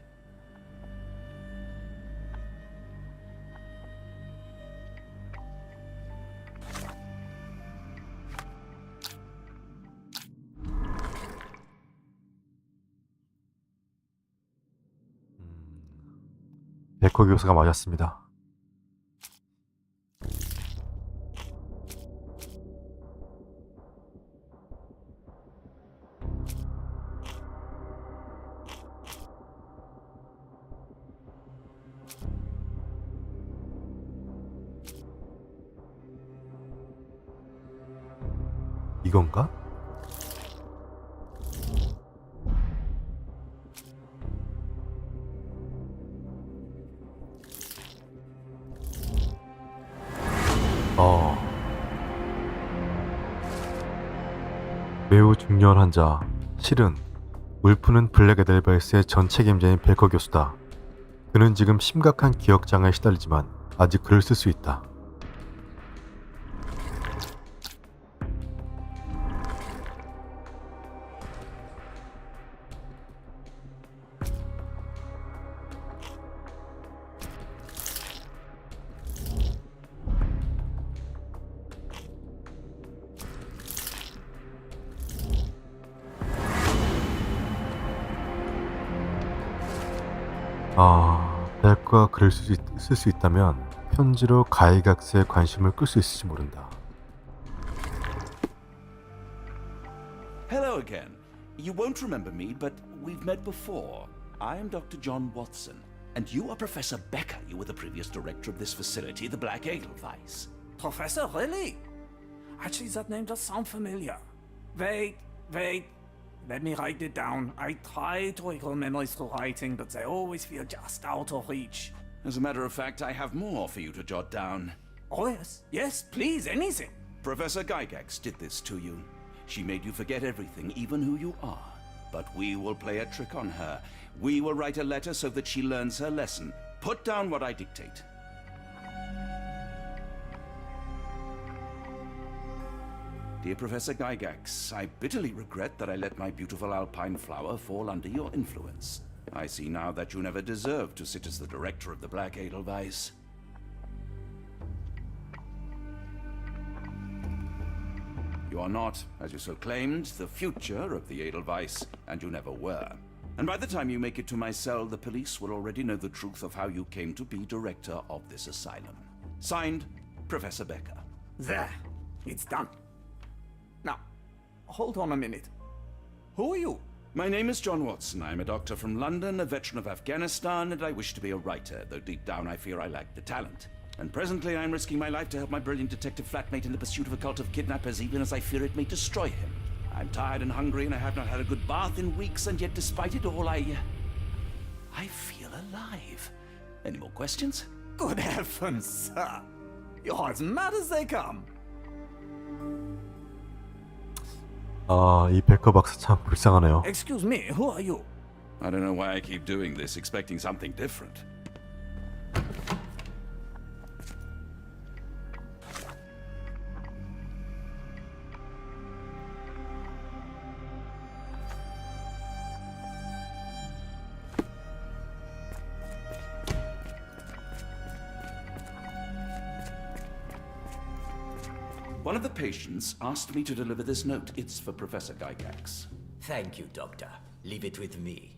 백호 교수가 맞았습니다. 이건가? 매우 중요한 환자. 실은 울프는 블랙 에델바이스의 전 책임자인 베커 교수다. 그는 지금 심각한 기억장애에 시달리지만 아직 글을 쓸 수 있다. 벨크가 글을 쓸 수 있다면 편지로 가이각스의 관심을 끌 수 있을지 모른다. Hello again. You won't remember me, but we've met before. I am Dr. John Watson, and you are Professor Becker. You were the previous director of this facility, the Black Edelweiss. Professor, really? Actually, that name does sound familiar. Wait. Let me write it down. I try to recall memories through writing, but they always feel just out of reach. As a matter of fact, I have more for you to jot down. Oh, yes. Yes, please, anything. Professor Gygax did this to you. She made you forget everything, even who you are. But we will play a trick on her. We will write a letter so that she learns her lesson. Put down what I dictate. Dear Professor Gygax, I bitterly regret that I let my beautiful alpine flower fall under your influence. I see now that you never deserved to sit as the director of the Black Edelweiss. You are not, as you so claimed, the future of the Edelweiss, and you never were. And by the time you make it to my cell, the police will already know the truth of how you came to be director of this asylum. Signed, Professor Becker. There. It's done. Now, hold on a minute. Who are you? My name is John Watson. I'm a doctor from London, a veteran of Afghanistan, and I wish to be a writer, though deep down I fear I lack the talent. And presently I'm risking my life to help my brilliant detective flatmate in the pursuit of a cult of kidnappers, even as I fear it may destroy him. I'm tired and hungry, and I have not had a good bath in weeks, and yet despite it all, I feel alive. Any more questions? Good heavens, sir. You're as mad as they come. 아, 이 베커 박사 참 불쌍하네요. Excuse me, who are you? I don't know why I keep doing this, expecting something different. One of the patients asked me to deliver this note. It's for Professor Gygax. Thank you, Doctor. Leave it with me.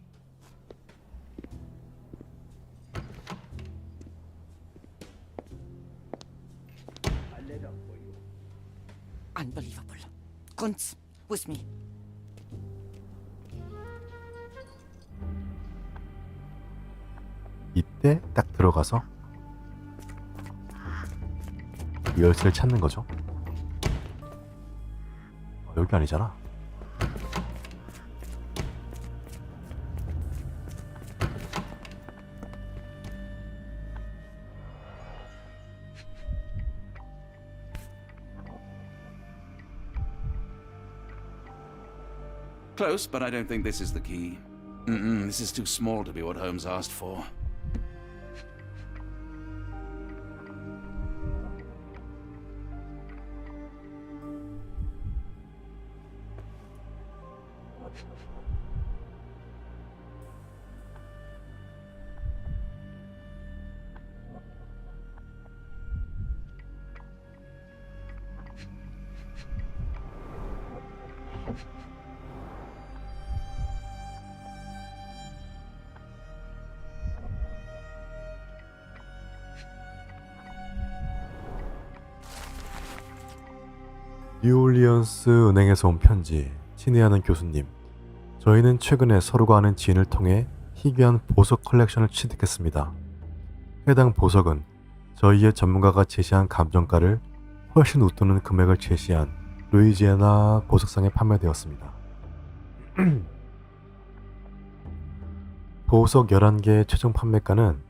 A letter for you. Unbelievable. Kunz, with me. 이때 딱 들어가서 이 열쇠를 찾는 거죠. 여기 아니잖아. Close, but I don't think this is the key. This is too small to be what Holmes asked for. 뉴올리언스 은행에서 온 편지. 친애하는 교수님, 저희는 최근에 서로가 아는 지인을 통해 희귀한 보석 컬렉션을 취득했습니다. 해당 보석은 저희의 전문가가 제시한 감정가를 훨씬 웃도는 금액을 제시한 루이지애나 보석상에 판매되었습니다. 보석 11개의 최종 판매가는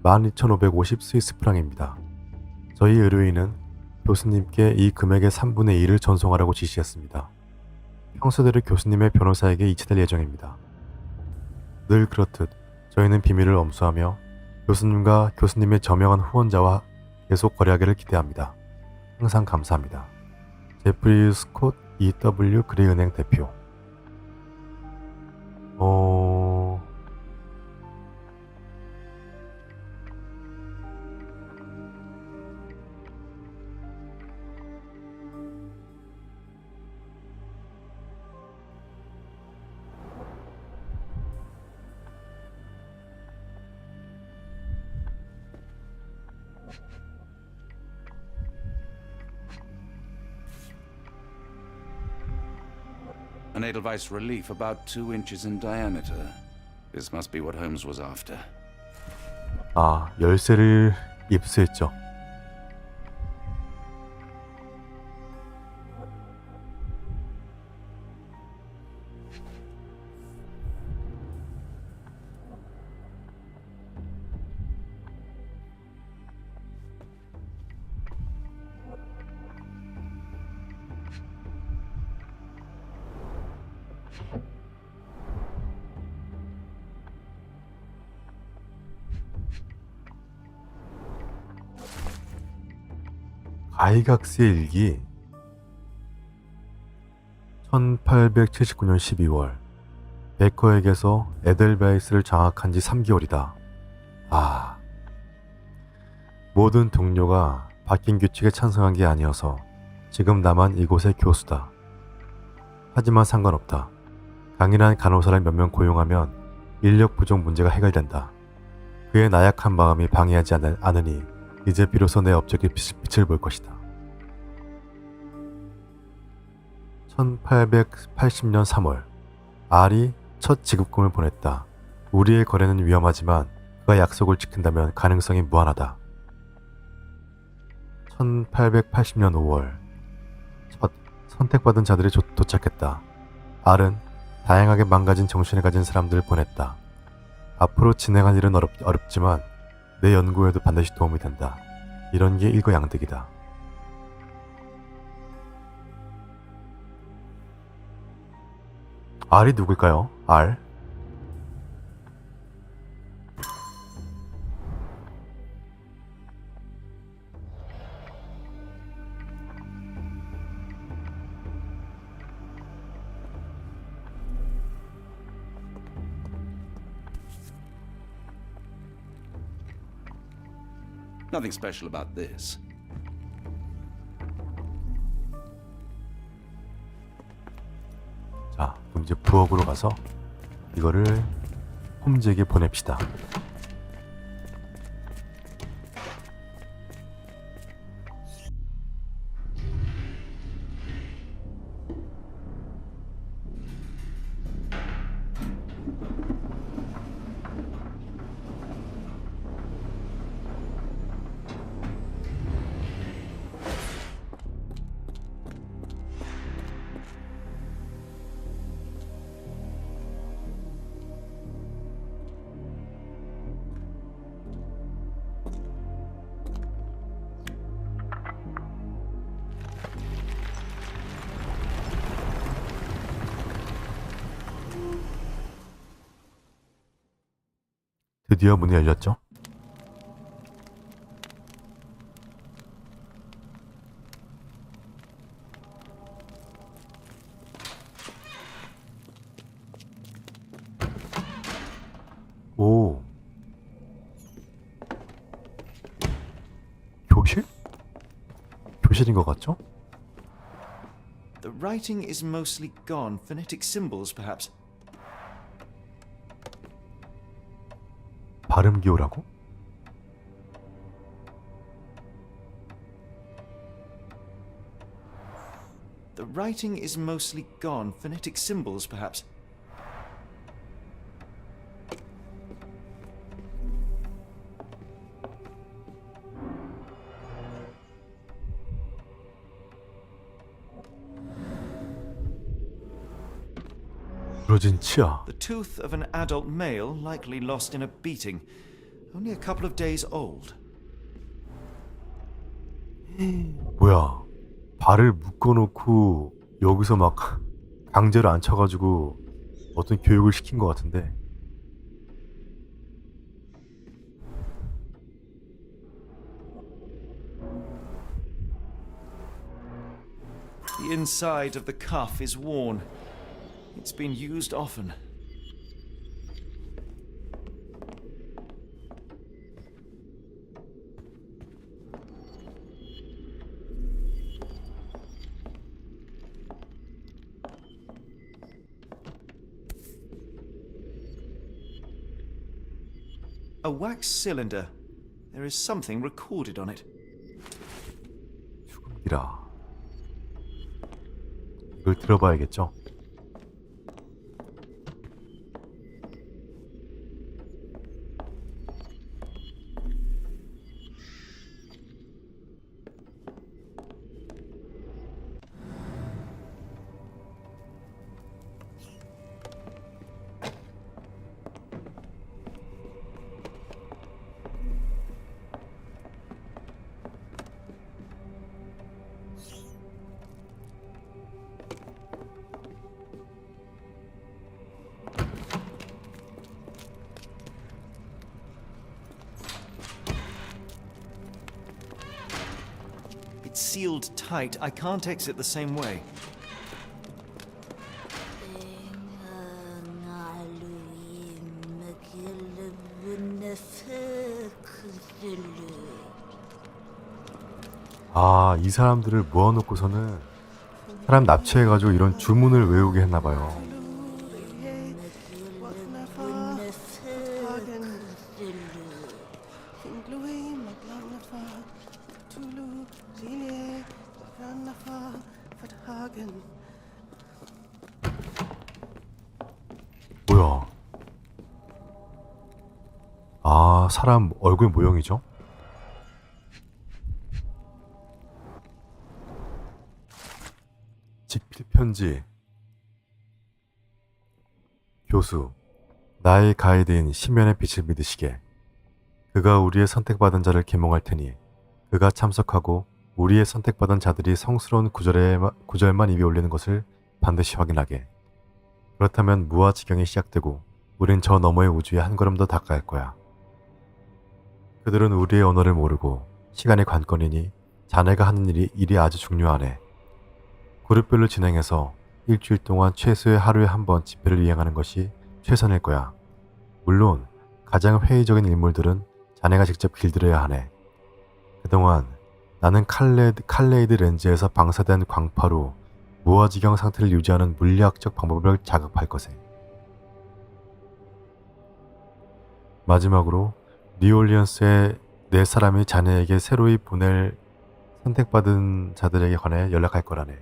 12,550 스위스 프랑입니다. 저희 의료인은 교수님께 이 금액의 3분의 1을 전송하라고 지시했습니다. 평소대로 교수님의 변호사에게 이체될 예정입니다. 늘 그렇듯 저희는 비밀을 엄수하며 교수님과 교수님의 저명한 후원자와 계속 거래하기를 기대합니다. 항상 감사합니다. 제프리 스콧 EW 그레이은행 대표. An Edelweiss relief about 2 inches in diameter. This must be what Holmes was after. 아, 열쇠를 입수했죠. 가이각스의 일기. 1879년 12월 베커에게서 에델베이스를 장악한 지 3개월이다. 아, 모든 동료가 바뀐 규칙에 찬성한 게 아니어서 지금 나만 이곳의 교수다. 하지만 상관없다. 강인한 간호사를 몇 명 고용하면 인력 부족 문제가 해결된다. 그의 나약한 마음이 방해하지 않으니 이제 비로소 내 업적이 빛을 볼 것이다. 1880년 3월 알이 첫 지급금을 보냈다. 우리의 거래는 위험하지만 그가 약속을 지킨다면 가능성이 무한하다. 1880년 5월 첫 선택받은 자들이 도착했다. 알은 다양하게 망가진 정신을 가진 사람들을 보냈다. 앞으로 진행할 일은 어렵지만 내 연구에도 반드시 도움이 된다. 이런 게 일거양득이다. 알이 누굴까요? 알? Nothing special about this. 자, 그럼 이제 부엌으로 가서 이거를 홈즈에게 보냅시다. 드디어 문이 열렸죠? 오, 교실? 교실인 것 같죠? The writing is mostly gone. Phonetic symbols, perhaps. 발음 기호라고? The writing is mostly gone. Phonetic symbols, perhaps. 부러진 치아. The tooth of an adult male, likely lost in a beating. Only a couple of days old. 뭐야, 발을 묶어놓고 여기서 막 강제로 앉혀가지고 어떤 교육을 시킨 것 같은데. The inside of the cuff is worn. It's been used often. A wax cylinder. There is something recorded on it. 죽음이라. 이걸 들어봐야겠죠? It's sealed tight. I can't exit the same way. 아, 이 사람들을 모아놓고서는 사람 납치해가지고 이런 주문을 외우게 했나봐요. 뭐야? 아, 사람 얼굴 모형이죠? 직필 편지. 교수, 나의 가이드인 심연의 빛을 믿으시게. 그가 우리의 선택받은 자를 계몽할 테니 그가 참석하고 우리의 선택받은 자들이 성스러운 구절만 입에 올리는 것을 반드시 확인하게. 그렇다면 무아지경이 시작되고 우린 저 너머의 우주에 한 걸음 더 다가갈 거야. 그들은 우리의 언어를 모르고 시간의 관건이니 자네가 하는 일이 아주 중요하네. 그룹별로 진행해서 일주일 동안 최소의 하루에 한 번 집회를 이행하는 것이 최선일 거야. 물론 가장 회의적인 인물들은 자네가 직접 길들여야 하네. 그동안 나는 칼레이드 렌즈에서 방사된 광파로 무아지경 상태를 유지하는 물리학적 방법을 자급할 것에. 마지막으로 뉴올리언스의 네 사람이 자네에게 새로이 보낼 선택받은 자들에게 관해 연락할 거라네.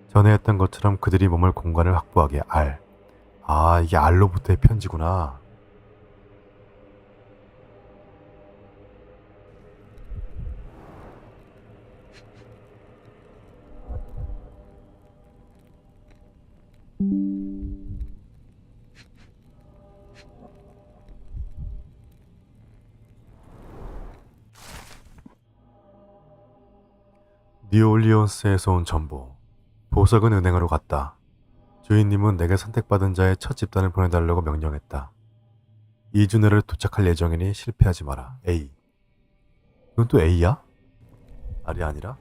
전에 했던 것처럼 그들이 머물 공간을 확보하게. 알. 아, 이게 알로부터의 편지구나. 뉴올리언스에서 온 전보. 보석은 은행으로 갔다. 주인님은 내게 선택받은 자의 첫 집단을 보내달라고 명령했다. 2주 내로 도착할 예정이니 실패하지 마라. A. 이건 또 A야? R이 아니라?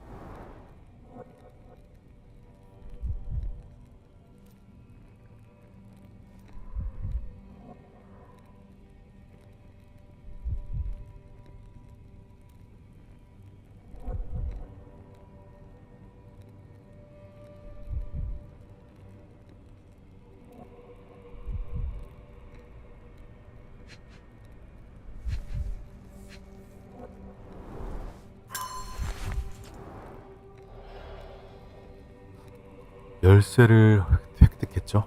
열쇠를 획득했죠.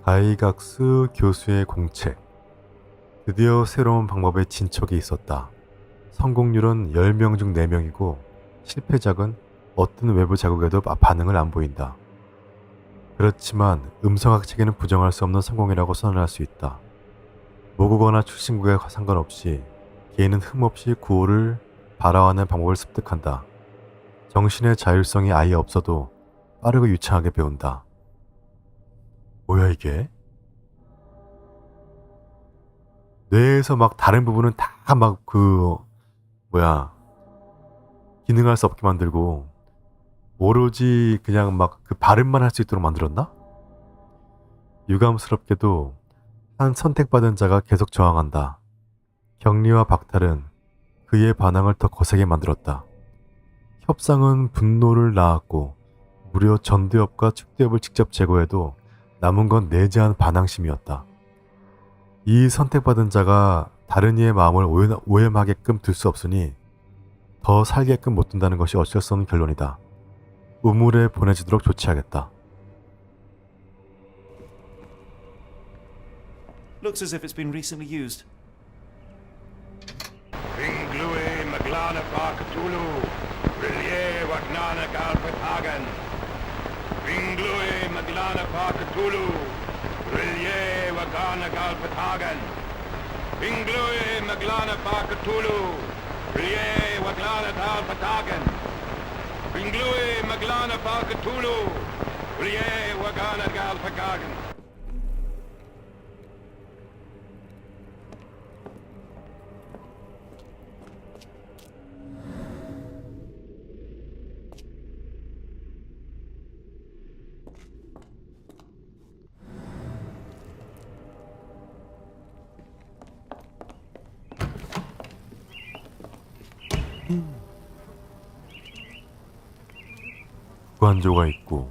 가이각스 교수의 공책. 드디어 새로운 방법의 진척이 있었다. 성공률은 10명 중 4명이고 실패작은 어떤 외부 자극에도 반응을 안 보인다. 그렇지만 음성학 체계는 부정할 수 없는 성공이라고 선언할 수 있다. 모국어나 출신국에 상관없이 개인은 흠없이 구호를 발화하는 방법을 습득한다. 정신의 자율성이 아예 없어도 빠르고 유창하게 배운다. 뭐야 이게? 뇌에서 막 다른 부분은 다 막 기능할 수 없게 만들고 오로지 그냥 막 그 발음만 할 수 있도록 만들었나? 유감스럽게도 한 선택받은 자가 계속 저항한다. 격리와 박탈은 그의 반항을 더 거세게 만들었다. 협상은 분노를 낳았고 무려 전대협과 측대협을 직접 제거해도 남은 건 내재한 반항심이었다. 이 선택받은 자가 다른 이의 마음을 오염하게끔 둘 수 없으니 더 살게끔 못 둔다는 것이 어쩔 수 없는 결론이다. 우물에 보내지도록 조치하겠다. Looks as if it's been recently used. Ringlui Maglana Pakatulu, Rilye Wagnana Galpatagan. Ringlui Maglana Pakatulu, Rilye Wagana Galpatagan. Ringlui Maglana Pakatulu, Rilye Waglana Galpatagan. Ringlui Maglana Pakatulu, Rilye Wagana Galpatagan. 관조가 있고.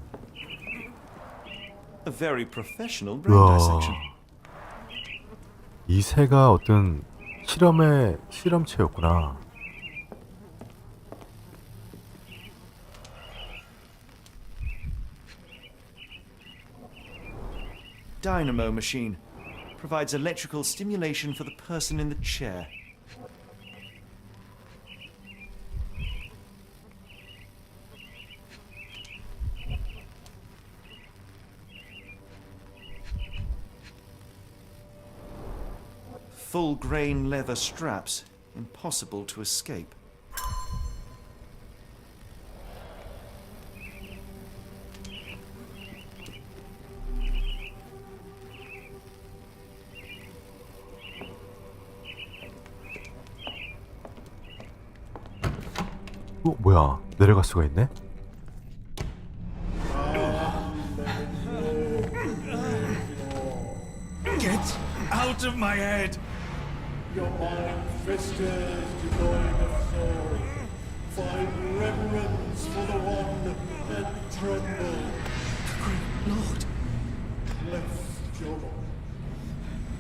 A very professional brain 우와. dissection. 이 새가 어떤 실험체였구나. Dynamo machine provides electrical stimulation for the person in the chair. Full grain leather straps, impossible to escape. 뭐야, 내려갈 수가 있네? Get out of my head! Your mind festers, devoid of soul. Find reverence for the one and tremble. Lord! Cleft your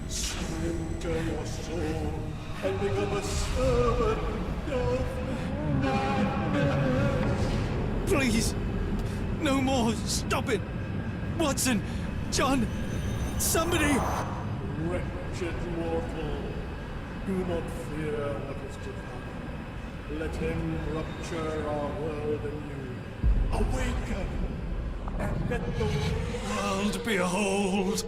surrender your soul and become a servant of madness. Please! No more! Stop it! Watson! John! Somebody! Wretched mortal, do not fear what is to come. Let him rupture our world anew. Awaken and let the World behold!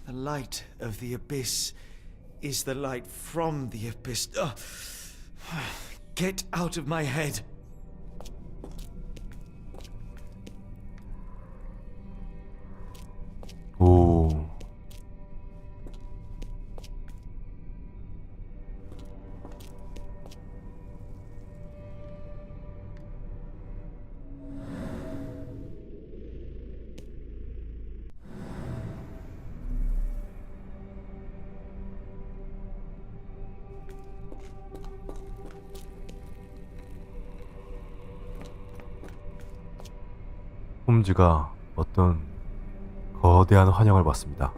The light of the abyss is the light from the abyss. Get out of my head! 오. 홈즈가 어떤 거대한 환영을 받습니다.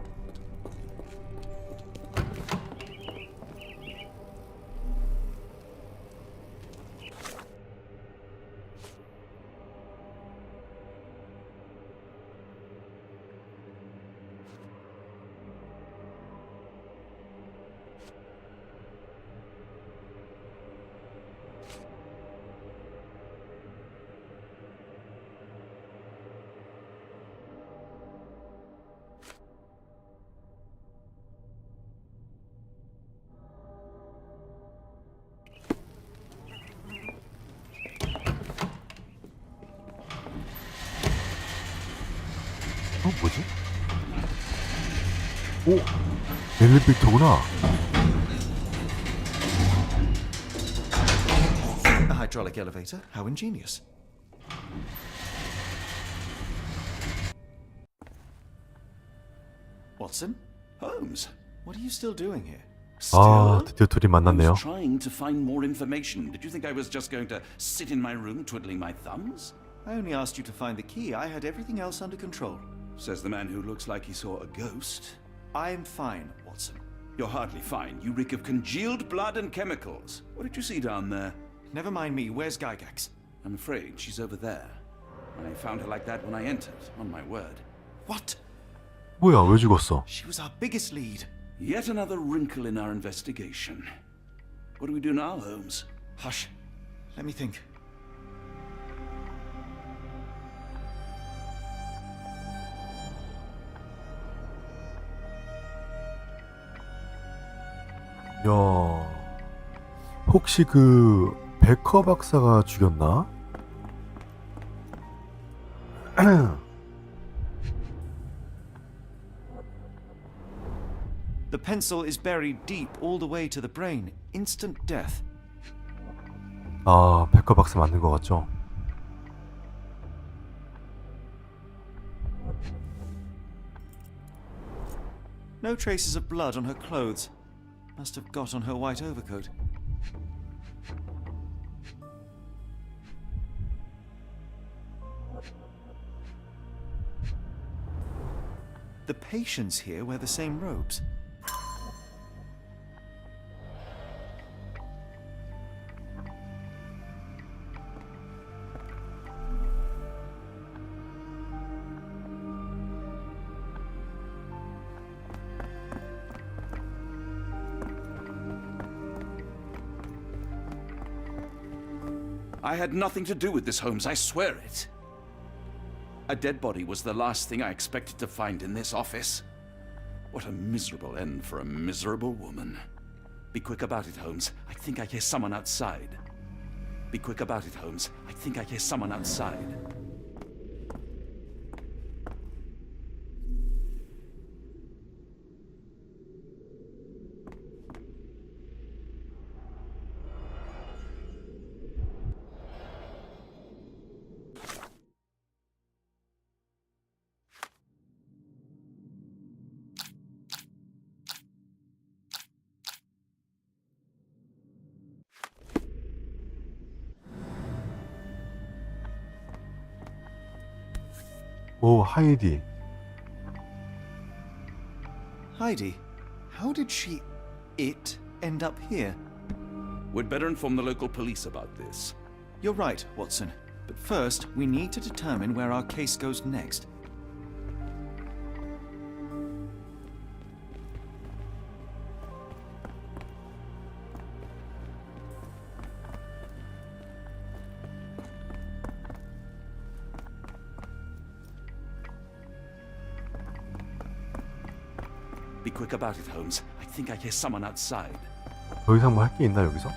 뭐지? 오! 엘리베이터구나. A hydraulic elevator? How ingenious. Watson? Holmes? What are you still doing here? 아, 드디어 둘이 I 만났네요. was trying to find more information. Did you think I was just going to sit in my room twiddling my thumbs? I only asked you to find the key. I had everything else under control. Says the man who looks like he saw a ghost. I'm fine, Watson. You're hardly fine. You reek of congealed blood and chemicals. What did you see down there? Never mind me. Where's Gygax? I'm afraid she's over there. I found her like that when I entered, on my word. What? 뭐야, 왜 죽었어? She was our biggest lead. Yet another wrinkle in our investigation. What do we do now, Holmes? Hush. Let me think. 야, 혹시 그 베커 박사가 죽였나? The pencil is buried deep all the way to the brain. Instant death. 아, 베커 박사 맞는 것 같죠? No traces of blood on her clothes. Must have got on her white overcoat. The patients here wear the same robes. I had nothing to do with this, Holmes, I swear it. A dead body was the last thing I expected to find in this office. What a miserable end for a miserable woman. Be quick about it, Holmes. I think I hear someone outside. Be quick about it, Holmes. I think I hear someone outside. 오, 하이디. Heidi, how did it end up here? We'd better inform the local police about this. You're right, Watson. But first, we need to determine where our case goes next. Be quick about it, Holmes. I think I hear someone outside. 더 이상 뭐 할 게 있나 여기서?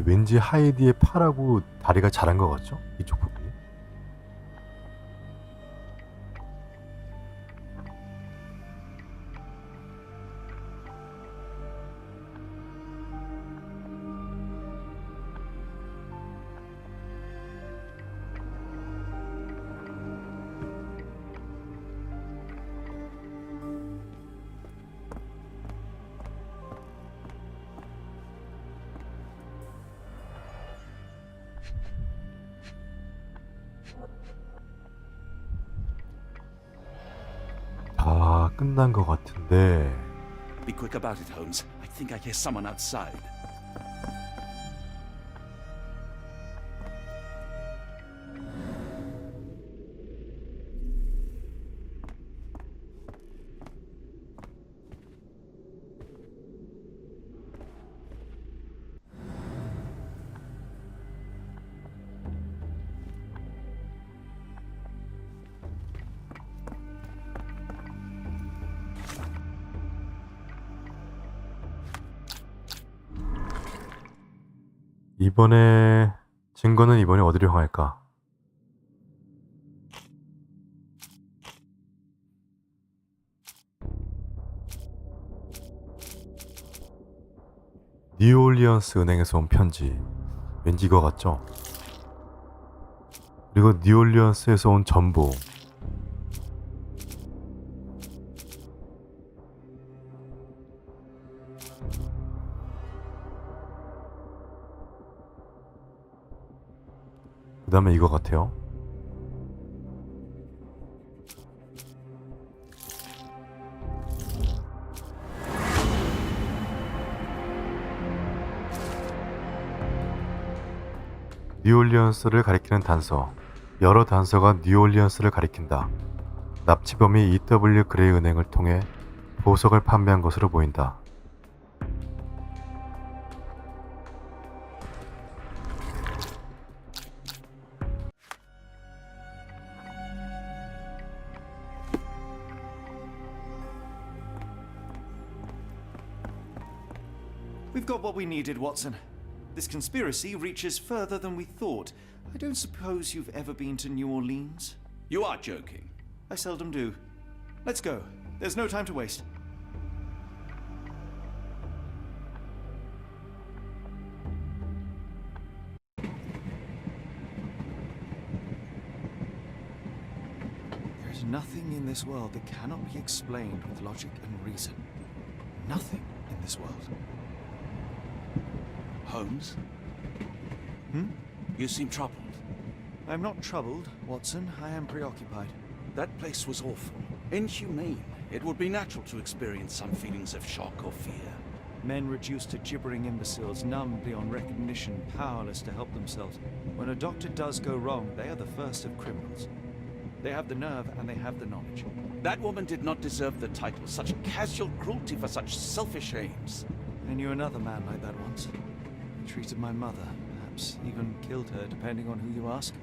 왠지 하이디의 팔하고 다리가 자란 것 같죠? 이쪽 부분이. 다 끝난 것 같은데. Be quick about it, Holmes. I think I hear someone outside. 이번에 증거는 이번에 어디로 향할까? 뉴올리언스 은행에서 온 편지. 왠지 이거 같죠? 그리고 뉴올리언스에서 온 전보. 그 다음에 이거 같아요. 뉴올리언스를 가리키는 단서. 여러 단서가 뉴올리언스를 가리킨다. 납치범이 EW 그레이 은행을 통해 보석을 판매한 것으로 보인다. We've got what we needed, Watson. This conspiracy reaches further than we thought. I don't suppose you've ever been to New Orleans? You are joking. I seldom do. Let's go. There's no time to waste. There's nothing in this world that cannot be explained with logic and reason. Nothing in this world. Holmes? Hmm? You seem troubled. I'm not troubled, Watson. I am preoccupied. That place was awful. Inhumane. It would be natural to experience some feelings of shock or fear. Men reduced to gibbering imbeciles, numb beyond recognition, powerless to help themselves. When a doctor does go wrong, they are the first of criminals. They have the nerve and they have the knowledge. That woman did not deserve the title. Such casual cruelty for such selfish aims. I knew another man like that once. He treated my mother, perhaps even killed her, depending on who you ask.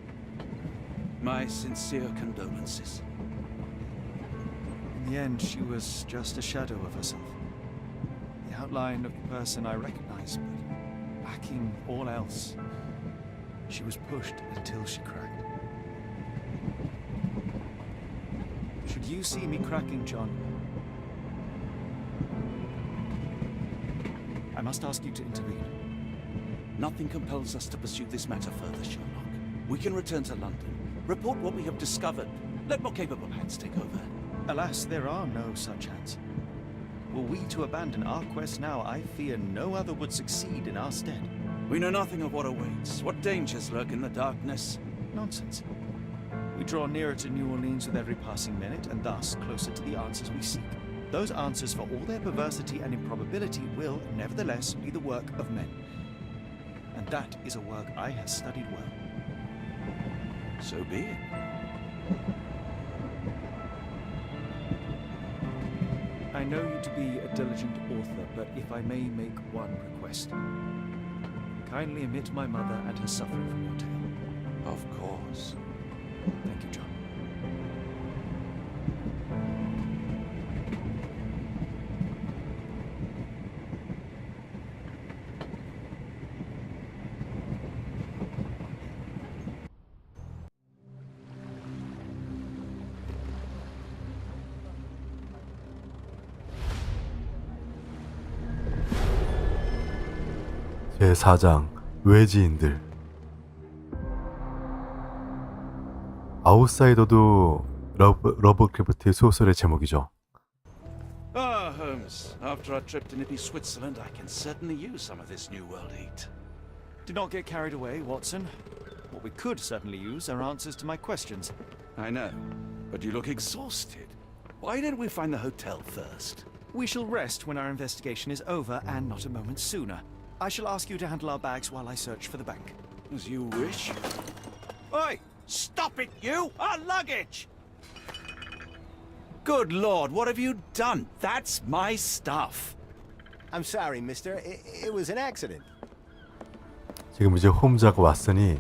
My sincere condolences. In the end, she was just a shadow of herself. The outline of the person I recognized, but lacking all else. She was pushed until she cracked. Should you see me cracking, John, I must ask you to intervene. Nothing compels us to pursue this matter further, Sherlock. We can return to London, report what we have discovered. Let more capable hands take over. Alas, there are no such hands. Were we to abandon our quest now, I fear no other would succeed in our stead. We know nothing of what awaits, what dangers lurk in the darkness. Nonsense. We draw nearer to New Orleans with every passing minute, and thus closer to the answers we seek. Those answers, for all their perversity and improbability, will, nevertheless, be the work of men. And that is a work I have studied well. So be it. I know you to be a diligent author, but if I may make one request. Kindly omit my mother and her suffering from your tale. Of course. Thank you, John. 제4장 외지인들. 아웃사이더도 러브크래프트의 소설의 제목이죠. Ah, Holmes. After our trip to nippy Switzerland, I can certainly use some of this New World heat. Do not get carried away, Watson. What we could certainly use are answers to my questions. I know, but you look exhausted. Why didn't we find the hotel first? We shall rest when our investigation is over, and not a moment sooner. I shall ask you to handle our bags while I search for the bank. As you wish. Oi! Stop it, you! Our luggage! Good Lord, what have you done? That's my stuff. I'm sorry, mister. It was an accident. 지금 이제 홈즈하고 왓슨이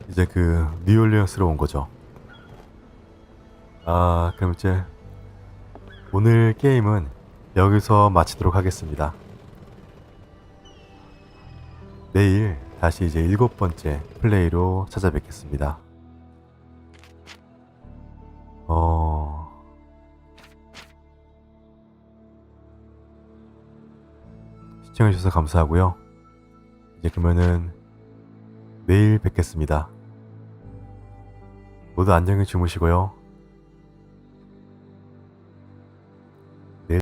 이제 그 뉴올리언스로 온 거죠. 아, 그럼 이제 오늘 게임은 여기서 마치도록 하겠습니다. 내일 다시 이제 7번째 플레이로 찾아뵙겠습니다. 시청해주셔서 감사하고요. 이제 그러면은 내일 뵙겠습니다. 모두 안녕히 주무시고요.